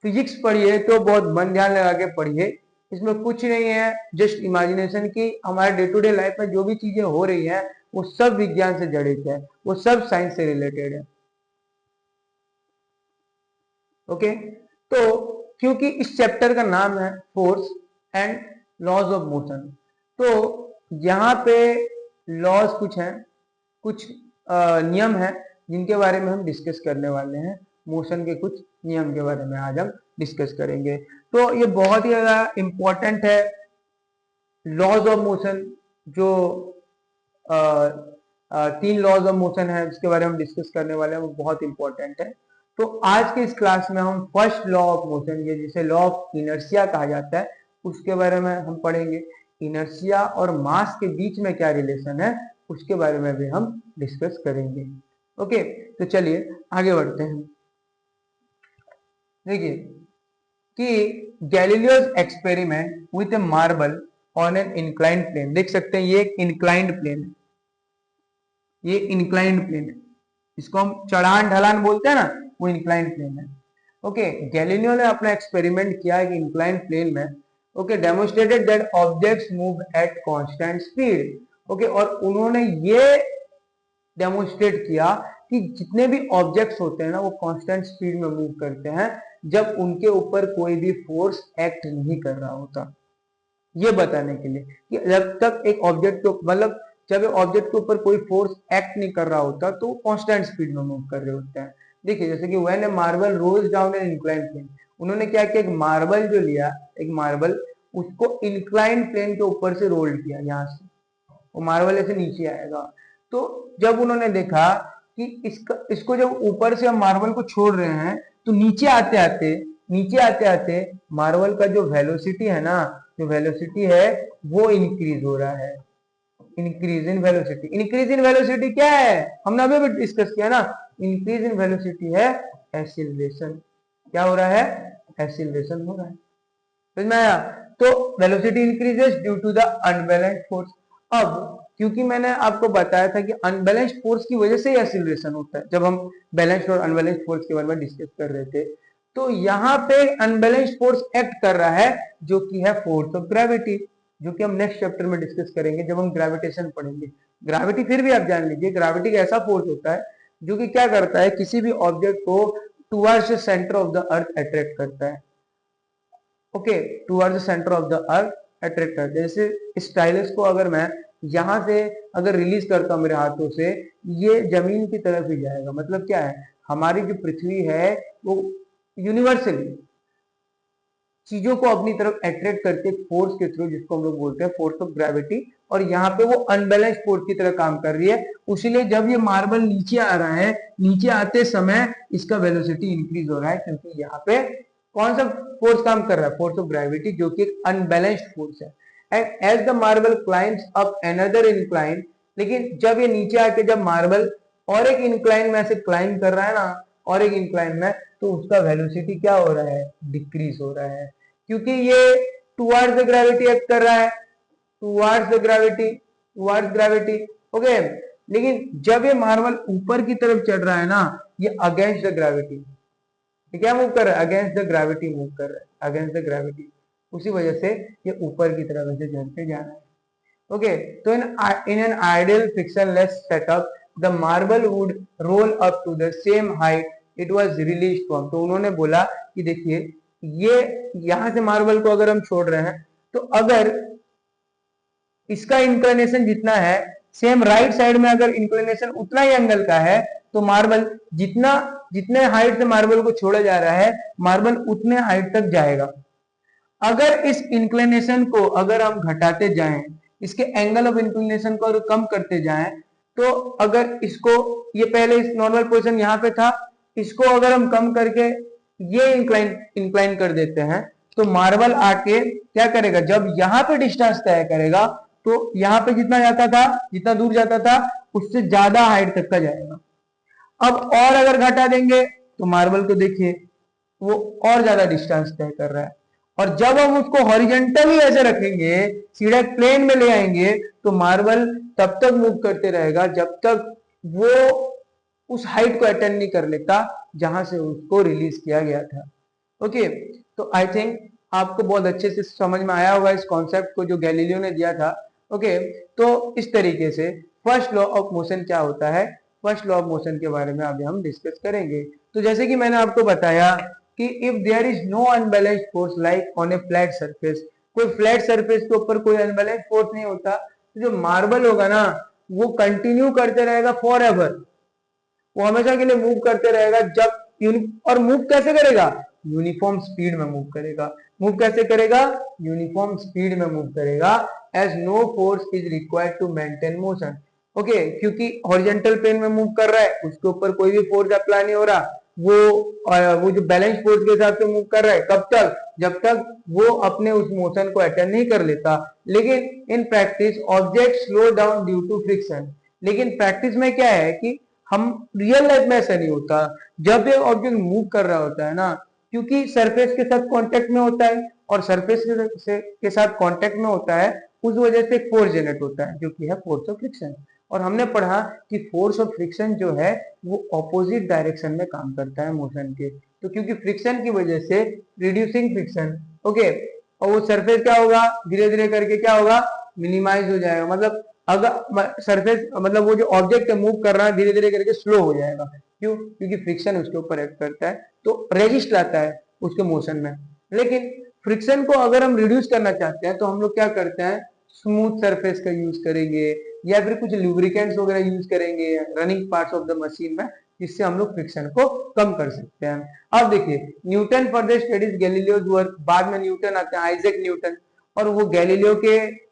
फिजिक्स पढ़िए तो बहुत मन ध्यान लगा के पढ़िए, इसमें कुछ नहीं है, जस्ट इमेजिनेशन की हमारे डे टू डे लाइफ में जो भी चीजें हो रही हैं वो सब विज्ञान से जड़ित है, वो सब साइंस से रिलेटेड है। ओके, तो क्योंकि इस चैप्टर का नाम है force and laws of motion, तो यहाँ पे लॉज कुछ हैं, कुछ नियम हैं जिनके बारे में हम डिस्कस करने वाले हैं। मोशन के कुछ नियम के बारे में आज हम डिस्कस करेंगे। तो ये बहुत ही ज्यादा इंपॉर्टेंट है। लॉज ऑफ मोशन जो तीन लॉज ऑफ मोशन है जिसके बारे में हम डिस्कस करने वाले हैं वो बहुत इंपॉर्टेंट है। तो आज के इस क्लास में हम फर्स्ट लॉ ऑफ मोशन, ये जिसे लॉ ऑफ इनर्शिया कहा जाता है, उसके बारे में हम पढ़ेंगे। इनर्शिया और मास के बीच में क्या रिलेशन है उसके बारे में भी हम डिस्कस करेंगे। ओके, तो चलिए आगे बढ़ते हैं। देखिए कि Galileo's experiment with a marble on an inclined plane, देख सकते हैं ये एक इंक्लाइंड प्लेन है, ये इंक्लाइंड प्लेन है, इसको हम चढ़ान ढलान बोलते हैं ना, वो इंक्लाइंड प्लेन है। ओके, गैलीलियो ने अपना एक्सपेरिमेंट किया है कि इंक्लाइंड प्लेन में, okay, demonstrated that objects move at constant speed. Okay, और उन्होंने ये डेमोन्स्ट्रेट किया कि जितने भी ऑब्जेक्ट्स होते हैं ना वो कांस्टेंट स्पीड में मूव करते हैं जब उनके ऊपर कोई भी फोर्स एक्ट नहीं कर रहा होता। ये बताने के लिए कि जब तक एक ऑब्जेक्ट को, मतलब जब ऑब्जेक्ट के ऊपर कोई फोर्स एक्ट नहीं कर रहा होता तो कांस्टेंट स्पीड में मूव कर रहे होते हैं। देखिए जैसे कि when a marble rolls down an inclined plane, उन्होंने क्या किया, एक मार्बल जो लिया, एक मार्बल उसको इंक्लाइंड प्लेन के ऊपर से रोल किया, यहाँ से वो मार्बल ऐसे नीचे आएगा। तो जब उन्होंने देखा कि इसको जब ऊपर से हम मार्बल को छोड़ रहे हैं तो नीचे आते आते मार्बल का जो वेलोसिटी है ना, जो वेलोसिटी है वो इंक्रीज हो रहा है। Increase in velocity, increase in velocity क्या है, हमने अभी भी डिस्कस किया ना, इंक्रीज इन वेलोसिटी है एक्सीलरेशन। क्या हो रहा है, एक्सीलरेशन हो रहा है, समझ में आया। तो velocity increases due to the unbalanced force. अब क्योंकि मैंने आपको बताया था कि अनबैलेंस्ड फोर्स की वजह से ही एक्सीलरेशन होता है, जब हम बैलेंस्ड और अनबैलेंस्ड फोर्स के बारे में डिस्कस कर रहे थे, तो यहाँ पे अनबैलेंस्ड फोर्स एक्ट कर रहा है जो कि है फोर्स ऑफ ग्रेविटी, जो कि हम नेक्स्ट चैप्टर में डिस्कस करेंगे जब हम ग्रेविटेशन पढ़ेंगे। ग्रेविटी फिर भी आप जान लीजिए, ग्रेविटी एक ऐसा फोर्स होता है जो कि क्या करता है, किसी भी ऑब्जेक्ट को towards the centre of the earth attract करता है। Okay, towards the centre of the earth attract करता है। जैसे स्टाइलस को अगर मैं यहां से अगर रिलीज करता हूं मेरे हाथों से, ये जमीन की तरफ ही जाएगा। मतलब क्या है, हमारी जो पृथ्वी है वो यूनिवर्सली चीजों को अपनी तरफ अट्रैक्ट करके फोर्स के थ्रू, जिसको हम लोग बोलते हैं फोर्स ऑफ ग्रेविटी, और यहाँ पे वो अनबैलेंस फोर्स की तरह काम कर रही है। उसीलिए जब ये मार्बल नीचे आ रहा है, नीचे आते समय इसका वेलोसिटी इंक्रीज हो रहा है, क्योंकि यहाँ पे कौन सा फोर्स काम कर रहा है, फोर्स ऑफ ग्रेविटी, जो कि एक अनबैलेंस्ड फोर्स है। And as the marble climbs up another incline, लेकिन जब ये नीचे आके जब मार्बल और एक इंक्लाइन में ऐसे क्लाइंब कर रहा है ना, और एक इंक्लाइन में, तो उसका वेलोसिटी क्या हो रहा है, डिक्रीज हो रहा है, क्योंकि ये टुवर्ड्स द ग्रेविटी एक्ट कर रहा है, towards the gravity, towards gravity. Okay, लेकिन जब ये मार्बल ऊपर की तरफ चढ़ रहा है ना, ये अगेंस्ट द ग्रेविटी, ये क्या मूव कर रहा है, अगेंस्ट द ग्रेविटी मूव कर रहा है, अगेंस्ट द ग्रेविटी। उसी वजह से ये ऊपर की तरफ ऐसे चढ़ते जा रहा है। ओके, तो in an ideal frictionless setup the marble would roll up to the same height it was released from। तो उन्होंने बोला कि देखिए ये यहां से मार्बल को अगर हम छोड़ रहे हैं तो अगर इसका इंक्लिनेशन जितना है, सेम राइट साइड में अगर इंक्लिनेशन उतना ही एंगल का है, तो मार्बल जितने हाइट से मार्बल को छोड़ा जा रहा है, मार्बल उतने हाइट तक जाएगा। अगर इस इंक्लिनेशन को अगर हम घटाते जाएं, इसके एंगल ऑफ इंक्लिनेशन को अगर कम करते जाएं, तो अगर इसको, ये पहले इस नॉर्मल पोजीशन यहाँ पे था, इसको अगर हम कम करके ये इंक्लाइन कर देते हैं, तो मार्बल आके क्या करेगा, जब यहाँ पे डिस्टेंस तय करेगा तो यहाँ पे जितना जाता था, जितना दूर जाता था, उससे ज्यादा हाइट तक का जाएगा। अब और अगर घटा देंगे तो मार्बल को देखिए वो और ज्यादा डिस्टेंस तय कर रहा है, और जब हम उसको हॉरिजेंटली ऐसे रखेंगे, सीधा प्लेन में ले आएंगे, तो मार्बल तब तक मूव करते रहेगा जब तक वो उस हाइट को अटेंड नहीं कर लेता जहां से उसको रिलीज किया गया था। ओके, तो आई थिंक आपको बहुत अच्छे से समझ में आया होगा इस कॉन्सेप्ट को जो गैलीलियो ने दिया था। ओके, तो इस तरीके से फर्स्ट लॉ ऑफ मोशन क्या होता है, फर्स्ट लॉ ऑफ मोशन के बारे में अभी हम डिस्कस करेंगे। तो जैसे कि मैंने आपको बताया कि if there is no unbalanced force like on a flat surface, कोई फ्लैट सरफेस के ऊपर कोई अनबैलेंस फोर्स नहीं होता। तो जो मार्बल होगा ना वो कंटिन्यू करते रहेगा फॉर एवर, वो हमेशा के लिए मूव करते रहेगा। और मूव कैसे करेगा? यूनिफॉर्म स्पीड में मूव करेगा। मूव कैसे करेगा? यूनिफॉर्म स्पीड में मूव करेगा। As no force is required to maintain motion. Okay, क्योंकि हॉरिजॉन्टल प्लेन में मूव कर रहा है, उसके ऊपर कोई भी फोर्स अप्लाई नहीं हो रहा, वो जो बैलेंस फोर्स के हिसाब से मूव कर रहा है। कब तक? जब तक वो अपने उस मोशन को अटेंड नहीं कर लेता। लेकिन in practice object slow down due to friction. लेकिन प्रैक्टिस में क्या है कि हम रियल लाइफ में ऐसा नहीं होता। जब एक ऑब्जेक्ट मूव कर रहा होता है ना, क्योंकि सरफेस के साथ कांटेक्ट में होता है, और सरफेस के साथ कांटेक्ट में होता है, उस वजह से फोर्स जनरेट होता है जो कि है फोर्स ऑफ फ्रिक्शन। और हमने पढ़ा कि फोर्स ऑफ फ्रिक्शन जो है वो ऑपोजिट डायरेक्शन में काम करता है मोशन के। तो क्योंकि फ्रिक्शन की वजह से रिड्यूसिंग फ्रिक्शन, ओके, और वो सरफेस क्या होगा, धीरे धीरे करके क्या होगा, मिनिमाइज हो जाएगा। मतलब अगर सरफेस मतलब वो जो ऑब्जेक्ट मूव कर रहा है धीरे धीरे करके स्लो हो जाएगा। क्यों? क्योंकि फ्रिक्शन उसके ऊपर एक्ट करता है, तो रेजिस्ट लाता है उसके मोशन में। लेकिन फ्रिक्शन को अगर हम रिड्यूस करना चाहते हैं तो हम लोग क्या करते हैं, स्मूथ सरफेस का यूज करेंगे, या फिर कुछ लुब्रिकेंट्स वगैरह यूज करेंगे running parts of the machine में, जिससे हम लोग फ्रिक्शन को कम कर सकते हैं। अब देखिए, Newton further studies Galileo's work. बाद में न्यूटन आते हैं, आइजैक न्यूटन, और वो गैलीलियो के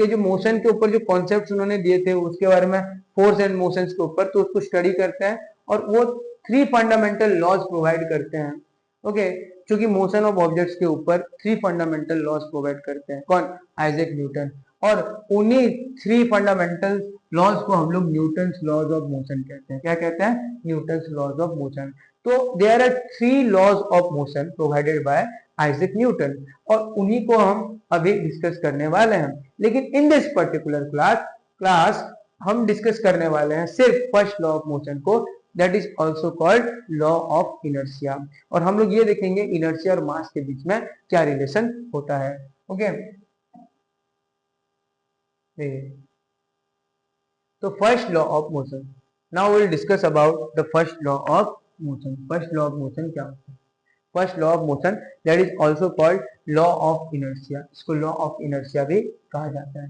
जो मोशन के ऊपर जो कॉन्सेप्ट उन्होंने दिए थे उसके बारे में, फोर्स एंड मोशंस के ऊपर, तो उसको स्टडी करते हैं। और वो 3 फंडामेंटल लॉज प्रोवाइड करते हैं। ओके, क्योंकि मोशन ऑफ ऑब्जेक्ट्स के ऊपर 3 फंडामेंटल लॉज प्रोवाइड करते हैं। कौन? Isaac Newton. और उन्हीं 3 फंडामेंटल लॉज को हम लोग न्यूटन्स लॉज ऑफ मोशन कहते हैं। क्या कहते हैं? Newton's laws of motion. तो there are 3 laws of motion provided by Isaac Newton, और उन्हीं को हम अभी डिस्कस करने वाले हैं। लेकिन इन दिस पर्टिकुलर क्लास हम डिस्कस करने वाले हैं सिर्फ फर्स्ट लॉ ऑफ मोशन को, that is also called law of inertia. और हम लोग ये देखेंगे इनर्शिया और मास के बीच में क्या रिलेशन होता है। ओके, तो first law of motion, now will discuss about the first law of motion. First law of motion क्या होता है? First law of motion that is also called law of inertia, इसको लॉ ऑफ इनर्शिया भी कहा जाता है।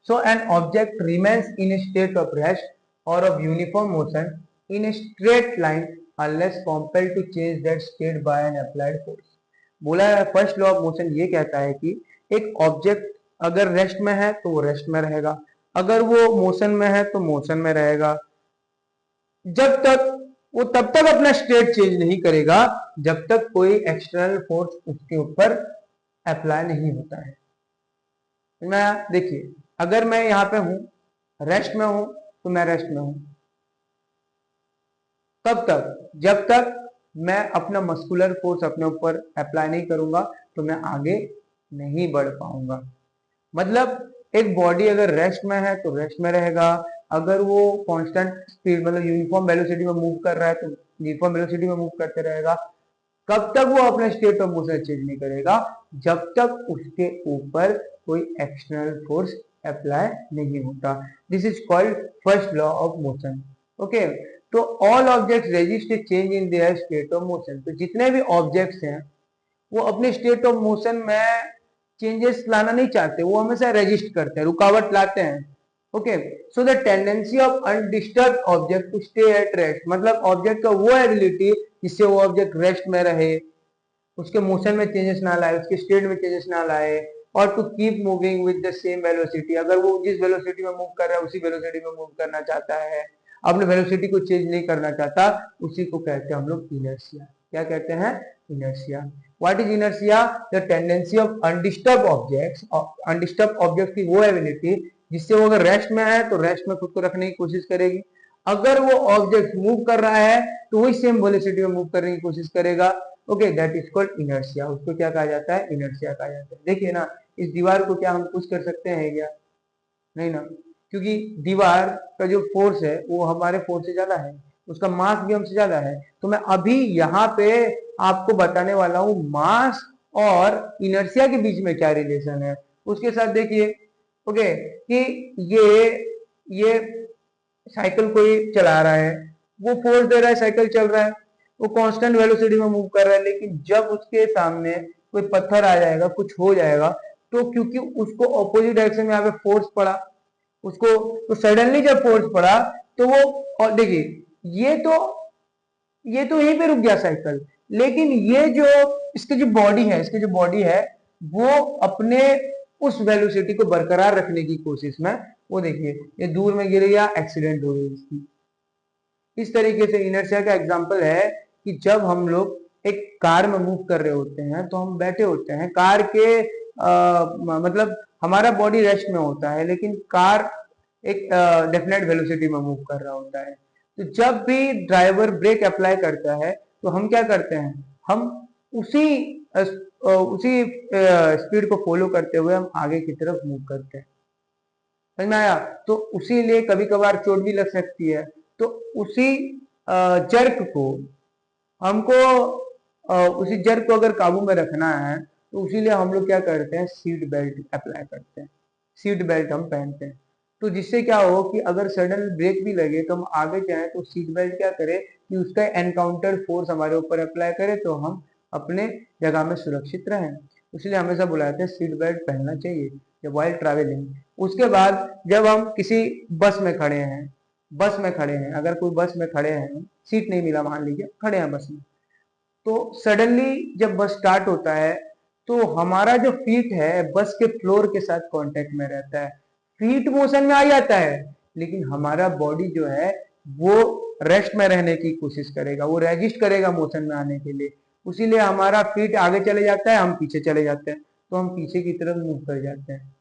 So an object remains in a state of rest और of uniform motion in a straight line unless compelled to change that state by an applied force. बोला है फर्स्ट लॉ ऑफ मोशन ये कहता है कि एक ऑब्जेक्ट अगर रेस्ट में है तो वो रेस्ट में रहेगा, अगर वो मोशन में है तो मोशन में रहेगा, जब तक वो तब तक अपना स्टेट चेंज नहीं करेगा जब तक कोई एक्सटर्नल फोर्स उसके ऊपर अप्लाई नहीं होता है। मैं देखिए, अगर मैं यहाँ पे हूं, रेस्ट में हूं, तो मैं रेस्ट में हूं तब तक जब तक मैं अपना मस्कुलर फोर्स अपने ऊपर अप्लाई नहीं करूंगा तो मैं आगे नहीं बढ़ पाऊंगा। मतलब एक बॉडी अगर रेस्ट में है तो रेस्ट में रहेगा, अगर वो कांस्टेंट स्पीड मतलब यूनिफॉर्म वेलोसिटी में मूव कर रहा है तो यूनिफॉर्म वेलोसिटी में मूव करते रहेगा। कब तक वो अपने स्टेट ऑफ मोशन चेंज नहीं करेगा? जब तक उसके ऊपर कोई एक्सटर्नल फोर्स अप्लाई नहीं होता। This is called first law of motion. Okay, तो all objects resist change in their state of motion. तो जितने भी ऑब्जेक्ट्स हैं वो अपने स्टेट ऑफ मोशन में चेंजेस लाना नहीं चाहते, वो हमेशा रेजिस्ट करते हैं, रुकावट लाते हैं। Okay, so the tendency of undisturb object to stay at rest, मतलब ऑब्जेक्ट का वो एबिलिटी जिससे वो ऑब्जेक्ट रेस्ट में रहे, उसके मोशन में चेंजेस ना लाए, उसके स्टेट में चेंजेस ना लाए, और to keep moving with the same velocity, अगर वो जिस वेलोसिटी में मूव कर रहा है उसी वेलोसिटी में मूव करना चाहता है, अपने वेलोसिटी को चेंज नहीं करना चाहता, उसी को कहते हैं हम लोग इनर्शिया। क्या कहते हैं? Inertia. What is inertia? The tendency of undisturb objects, undisturb object की वो एबिलिटी जिससे वो अगर रेस्ट में है तो रेस्ट में खुद को रखने की कोशिश करेगी, अगर वो ऑब्जेक्ट मूव कर रहा है तो वही सेम वेलोसिटी में मूव करने की कोशिश करेगा। Okay, that is called inertia. उसको क्या कहा जाता है? इनर्शिया कहा जाता है। देखिए ना, इस दीवार को क्या हम कुछ कर सकते हैं क्या? नहीं ना, क्योंकि दीवार का जो फोर्स है वो हमारे फोर्स से ज्यादा है, उसका मास भी हमसे ज्यादा है। तो मैं अभी यहाँ पे आपको बताने वाला हूँ मास और इनर्शिया के बीच में क्या रिलेशन है। उसके साथ देखिए, ओके, कि ये साइकिल कोई चला रहा है, वो फोर्स दे रहा है, साइकिल चल रहा है, वो कांस्टेंट वेलोसिटी में मूव कर रहा है, लेकिन जब उसके सामने कोई पत्थर आ जाएगा, कुछ हो जाएगा, तो क्योंकि उसको ऑपोजिट डायरेक्शन में यहाँ पे फोर्स पड़ा उसको, तो सडनली जब फोर्स पड़ा तो वो, और देखिए ये तो यहीं पे रुक गया साइकिल, लेकिन ये जो इसकी जो बॉडी है वो अपने उस वेलोसिटी को बरकरार रखने की कोशिश में, वो देखिए ये दूर में गिर गया, एक्सीडेंट हो गई इसकी। इस तरीके से इनर्शिया का एग्जांपल है कि जब हम लोग एक कार में मूव कर रहे होते हैं तो हम बैठे होते हैं कार के मतलब हमारा बॉडी रेस्ट में होता है, लेकिन कार एक डेफिनेट वेलोसिटी में मूव कर रहा होता है। तो जब भी ड्राइवर ब्रेक अप्लाई करता है तो हम क्या करते हैं, हम उसी उसी स्पीड को फॉलो करते हुए हम आगे की तरफ मूव करते हैं। समझ में आया? तो उसी लिए कभी कभार चोट भी लग सकती है, तो उसी जर्क को हमको उसी जर्क को अगर काबू में रखना है तो उसीलिए हम लोग क्या करते हैं, सीट बेल्ट अप्लाई करते हैं, सीट बेल्ट हम पहनते हैं। तो जिससे क्या हो कि अगर सडन ब्रेक भी लगे तो हम आगे जाएं तो सीट बेल्ट क्या करे कि उसका एनकाउंटर फोर्स हमारे ऊपर अप्लाई करे तो हम अपने जगह में सुरक्षित रहें। इसलिए हमेशा बुलाते हैं सीट बेल्ट पहनना चाहिए जब वाइल ट्रैवलिंग। उसके बाद जब हम किसी बस में खड़े हैं, अगर कोई बस में खड़े हैं, सीट नहीं मिला मान लीजिए, खड़े हैं बस में, तो सडनली जब बस स्टार्ट होता है तो हमारा जो फीट है बस के फ्लोर के साथ कांटेक्ट में रहता है, फीट मोशन में आ जाता है, लेकिन हमारा बॉडी जो है वो रेस्ट में रहने की कोशिश करेगा, वो रेजिस्ट करेगा मोशन में आने के लिए, उसीलिए हमारा फीट आगे चले जाता है, हम पीछे चले जाते हैं, तो हम पीछे की तरफ मूव कर जाते हैं।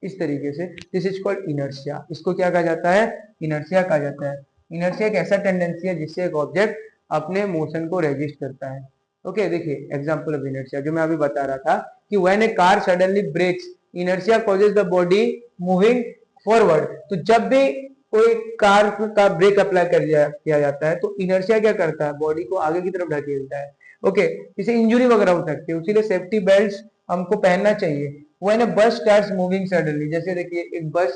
इस तरीके से दिस इज कॉल्ड इनर्शिया। इसको क्या कहा जाता है, इनर्शिया कहा जाता है। इनर्शिया एक ऐसा टेंडेंसी है जिससे एक ऑब्जेक्ट अपने मोशन को रेजिस्ट करता है। ओके, देखिए एग्जांपल ऑफ इनर्शिया जो मैं अभी बता रहा था कि when a car suddenly brakes, inertia causes the body moving forward. तो जब भी कोई कार का ब्रेक अप्लाई किया जाता है तो इनर्शिया क्या करता है, बॉडी को आगे की तरफ ढकेलता है। ओके, इसे इंजुरी वगैरह हो सकती है, इसीलिए सेफ्टी बेल्ट हमको पहनना चाहिए। व्हेन ए बस स्टार्ट्स मूविंग सडनली, जैसे देखिए एक बस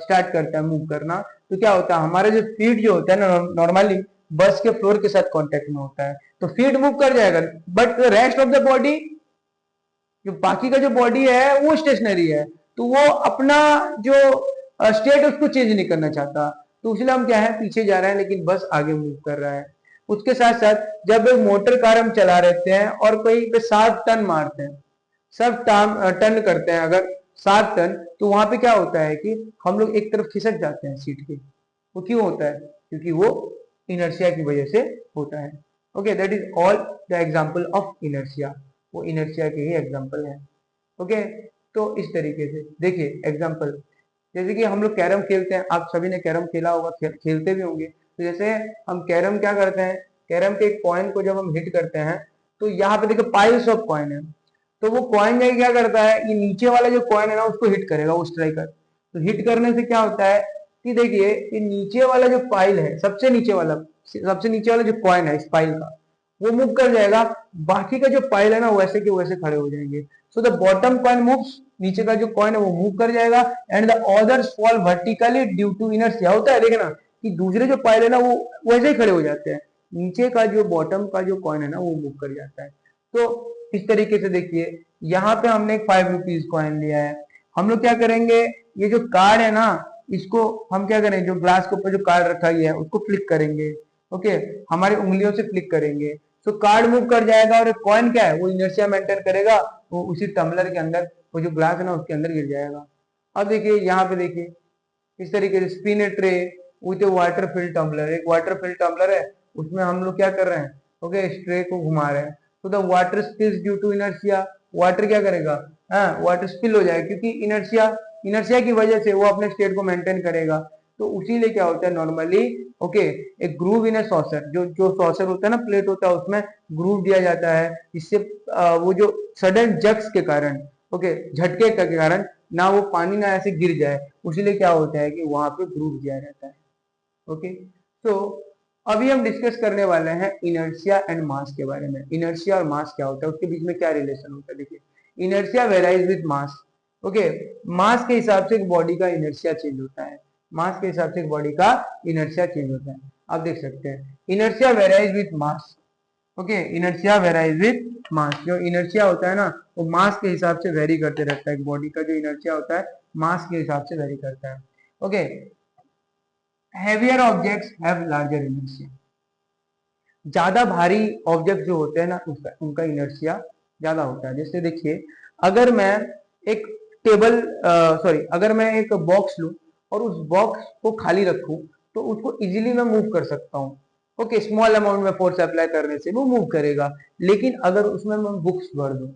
स्टार्ट करता है मूव करना, तो क्या होता है, हमारे जो फीट जो होता है ना, नॉर्मली बस के फ्लोर के साथ कांटेक्ट में होता है, तो फीट मूव कर जाएगा, but rest of the body, जो बाकी का जो बॉडी है वो स्टेशनरी है, तो वो अपना जो स्टेट उसको चेंज नहीं करना चाहता, तो इसलिए हम क्या है, पीछे जा रहे हैं, लेकिन बस आगे मूव कर रहा है। उसके साथ साथ जब एक मोटर कार हम चला रहते हैं और कहीं पे 7 टन मारते हैं, सब टर्न करते हैं अगर 7 टन, तो वहां पे क्या होता है कि हम लोग एक तरफ खिसक जाते हैं सीट के। वो क्यों होता है, क्योंकि वो इनर्शिया की वजह से होता है। Okay, that is all the example of inertia, वो इनर्शिया के ही एग्जांपल है। ओके, तो इस तरीके से देखिए एग्जांपल, जैसे कि हम लोग कैरम खेलते हैं, आप सभी ने कैरम खेला होगा, खेलते भी होंगे। तो जैसे हम कैरम क्या करते हैं, कैरम के एक कॉइन को जब हम हिट करते हैं तो यहाँ पे देखो पाइल्स ऑफ कॉइन है, तो वो कॉइन जाके क्या करता है, ये नीचे वाला जो कॉइन है ना उसको हिट करेगा वो स्ट्राइकर। तो हिट करने से क्या होता है कि देखिए ये नीचे वाला जो पाइल है, सबसे नीचे वाला जो कॉइन है इस पाइल का, वो मूव कर जाएगा, बाकी का जो पाइल है ना वैसे के वैसे खड़े हो जाएंगे। So the bottom coin moves, नीचे का जो कॉइन है वो मूव कर जाएगा, and the others fall vertically due to inertia. होता है देखे ना कि दूसरे जो पाइल है ना वो वैसे ही खड़े हो जाते हैं, नीचे का जो बॉटम का जो कॉइन है ना वो मूव कर जाता है। तो इस तरीके से देखिए यहाँ पे हमने एक 5 रुपीज कॉइन लिया है, हम लोग क्या करेंगे, ये जो कार्ड है ना इसको हम क्या करेंगे, जो ग्लास के ऊपर जो कार्ड रखा ही है उसको फ्लिक करेंगे। ओके, हमारी उंगलियों से फ्लिक करेंगे, तो कार्ड मूव कर जाएगा, और कॉइन क्या है वो इनर्शिया मेंटेन करेगा, वो उसी टम्बलर के अंदर, वो जो ग्लास है ना उसके अंदर गिर जाएगा। अब देखिए यहाँ पे देखिए इस तरीके से spin a tray with a water filled tumbler, एक वाटर फिल्ड टम्बलर है, उसमें हम लोग क्या कर रहे हैं, ओके, इस ट्रे को घुमा रहे हैं, तो the water spills due to inertia, water क्या करेगा, वाटर स्पिल हो जाएगा, क्योंकि इनर्शिया की वजह से वो अपने स्टेट को मेंटेन करेगा। तो उसी लिए क्या होता है नॉर्मली, ओके, एक ग्रूव इन ए सॉसर, जो सॉसर होता है ना, प्लेट होता है, उसमें ग्रूव दिया जाता है, इससे वो जो सडन जक्स के कारण, ओके, झटके के कारण ना वो पानी ना ऐसे गिर जाए, उसीलिए क्या होता है कि वहां पे ग्रूव दिया रहता है। ओके, तो अभी हम डिस्कस करने वाले हैं इनर्शिया एंड मास के बारे में। इनर्शिया और मास क्या होता है, उसके बीच में क्या रिलेशन होता है। देखिए, inertia varies with mass. Okay, mass के हिसाब से एक बॉडी का इनर्शिया चेंज होता है, मास के हिसाब से एक बॉडी का इनर्शिया चेंज होता है। आप देख सकते हैं inertia varies with mass, okay, inertia varies with mass. जो इनर्शिया होता है ना वो मास के हिसाब से वेरी करते रहता है। बॉडी का जो इनर्शिया होता है मास के हिसाब से वेरी करता है। Okay, heavier objects have larger inertia. ज्यादा भारी ऑब्जेक्ट जो होते हैं ना उनका इनर्शिया ज्यादा होता है। जैसे देखिए, अगर मैं एक अगर मैं एक बॉक्स लूं और उस बॉक्स को खाली रखूं तो उसको इजीली मैं मूव कर सकता हूं। ओके, स्मॉल अमाउंट में फोर्स अप्लाई करने से वो मूव करेगा। लेकिन अगर उसमें मैं बुक्स भर दूं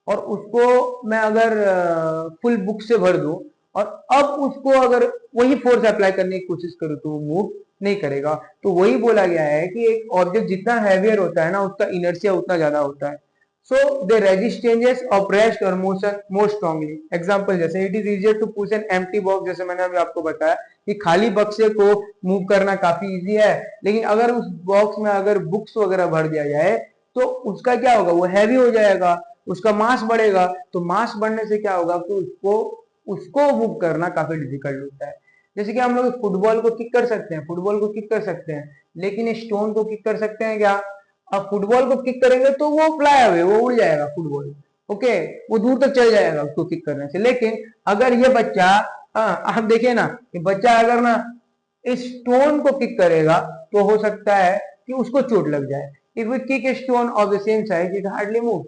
और उसको मैं अगर फुल बुक से भर दूं और अब उसको अगर वही फोर्स अप्लाई करने की कोशिश करूं तो वो मूव नहीं करेगा। तो वही बोला गया है कि एक ऑब्जेक्ट जितना हैवियर होता है ना उसका इनर्शिया उतना ज्यादा होता है। So they resist changes of rest और मोशन मोर स्ट्रांगली। एग्जांपल, जैसे it is easier to push an empty box, जैसे मैंने अभी आपको बताया कि खाली बक्से को मूव करना काफी इजी है, लेकिन अगर उस बॉक्स में अगर बुक्स वगैरह भर दिया जाए तो उसका क्या होगा, वो हैवी हो जाएगा, उसका मास बढ़ेगा। तो मास बढ़ने से क्या होगा कि उसको उसको मूव करना काफी डिफिकल्ट होता है। जैसे कि हम लोग फुटबॉल को किक कर सकते हैं, फुटबॉल को किक कर सकते हैं, लेकिन स्टोन को किक कर सकते हैं क्या? अब फुटबॉल को किक करेंगे तो वो फ्लाई अवे, वो उड़ जाएगा फुटबॉल। ओके, वो दूर तक चल जाएगा उसको किक करने से। लेकिन अगर ये बच्चा, आप देखिए ना, ये बच्चा अगर ना इस स्टोन को किक करेगा तो हो सकता है कि उसको चोट लग जाए। If we kick a stone of the same size it hardly move.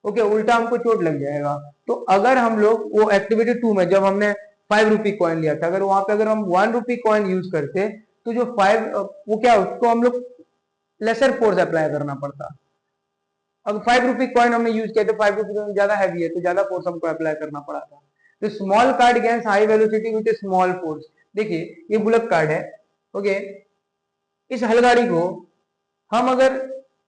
Okay, उल्टा हमको चोट लग जाएगा। तो अगर हम लोग वो एक्टिविटी 2 में जब हमने 5 रुपी कॉइन लिया था, अगर वहां पे अगर हम 1 रुपी कॉइन यूज करते तो जो 5 वो क्या उसको हम लोग लेसर फोर्स अप्लाई करना पड़ता। अगर 5 रुपी कॉइन हमने यूज किया तो 5 रुपी ज्यादा हैवी है तो ज्यादा फोर्स हमको अप्लाई करना पड़ा था। तो small card gains high velocity with small force. देखिए, ये बुलेट कार्ड है। ओके, इस हलगाड़ी को हम अगर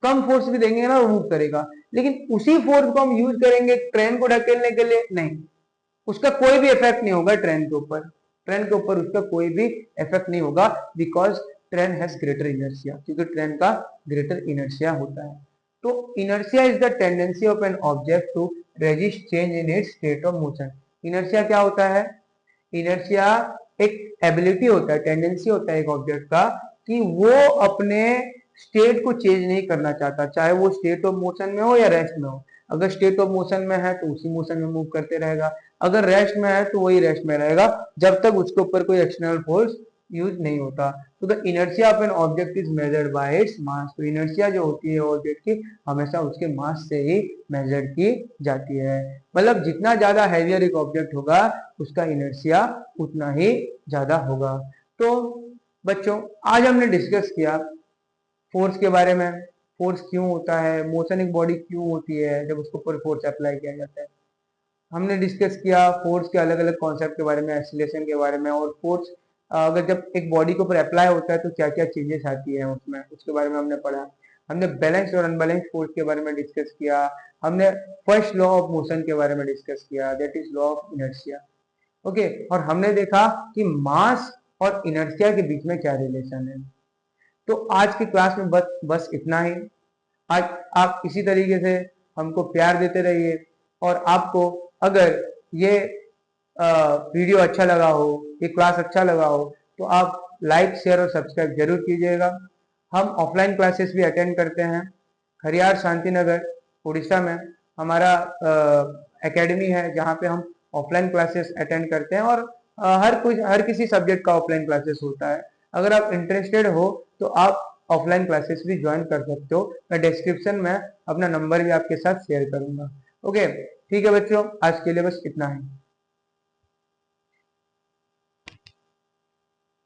कम फोर्स भी देंगे ना वो मूव करेगा, लेकिन उसी फोर्स को हम यूज करेंगे ट्रेन को ढकेलने के लिए, नहीं, उसका कोई भी इफेक्ट नहीं होगा ट्रेन के ऊपर। ट्रेन के ऊपर उसका कोई भी इफेक्ट नहीं होगा, because train has greater inertia, क्योंकि ट्रेन का ग्रेटर इनर्शिया होता है। तो inertia is the tendency of an object to resist change in its state of motion. Inertia क्या होता है? इनर्शिया एक एबिलिटी होता है, टेंडेंसी होता है एक ऑब्जेक्ट का कि वो अपने स्टेट को चेंज नहीं करना चाहता, चाहे वो स्टेट ऑफ मोशन में हो या रेस्ट में हो। अगर स्टेट ऑफ मोशन में है तो उसी मोशन में मूव करते रहेगा, अगर रेस्ट में है तो वही रेस्ट में रहेगा जब तक उसके ऊपर कोई एक्सटर्नल फोर्स यूज नहीं होता। तो the inertia of an object is measured by its mass. तो इनर्शिया जो होती है ऑब्जेक्ट की हमेशा उसके मास से ही मेजर की जाती है। मतलब जितना ज्यादा हैवियर एक ऑब्जेक्ट होगा उसका इनर्शिया उतना ही ज्यादा होगा। तो बच्चों, आज हमने डिस्कस किया फोर्स के बारे में। फोर्स क्यों होता है, मोशन एक बॉडी क्यों होती है जब उसके ऊपर फोर्स अप्लाई किया जाता है। हमने डिस्कस किया फोर्स के अलग अलग कॉन्सेप्ट के बारे में, एक्सीलरेशन के बारे में, और फोर्स अगर जब एक बॉडी के ऊपर अप्लाई होता है तो क्या क्या चेंजेस आती है उसमें, उसके बारे में हमने पढ़ा। हमने बैलेंस और अनबैलेंस फोर्स के बारे में डिस्कस किया। हमने फर्स्ट लॉ ऑफ मोशन के बारे में डिस्कस किया, that is law of inertia. Okay, और हमने देखा कि मास और इनर्शिया के बीच में क्या रिलेशन है। तो आज की क्लास में बस इतना ही। आज आप इसी तरीके से हमको प्यार देते रहिए, और आपको अगर ये वीडियो अच्छा लगा हो, ये क्लास अच्छा लगा हो, तो आप लाइक शेयर और सब्सक्राइब जरूर कीजिएगा। हम ऑफलाइन क्लासेस भी अटेंड करते हैं हरियार शांति नगर उड़ीसा में। हमारा एकेडमी है जहाँ पे हम ऑफलाइन क्लासेस अटेंड करते हैं, और हर किसी सब्जेक्ट का ऑफलाइन क्लासेस होता है। अगर आप इंटरेस्टेड हो तो आप ऑफलाइन क्लासेस भी ज्वाइन कर सकते हो। मैं डिस्क्रिप्शन में अपना नंबर भी आपके साथ शेयर करूंगा। ओके, ठीक है बच्चों, आज के लिए बस इतना ही।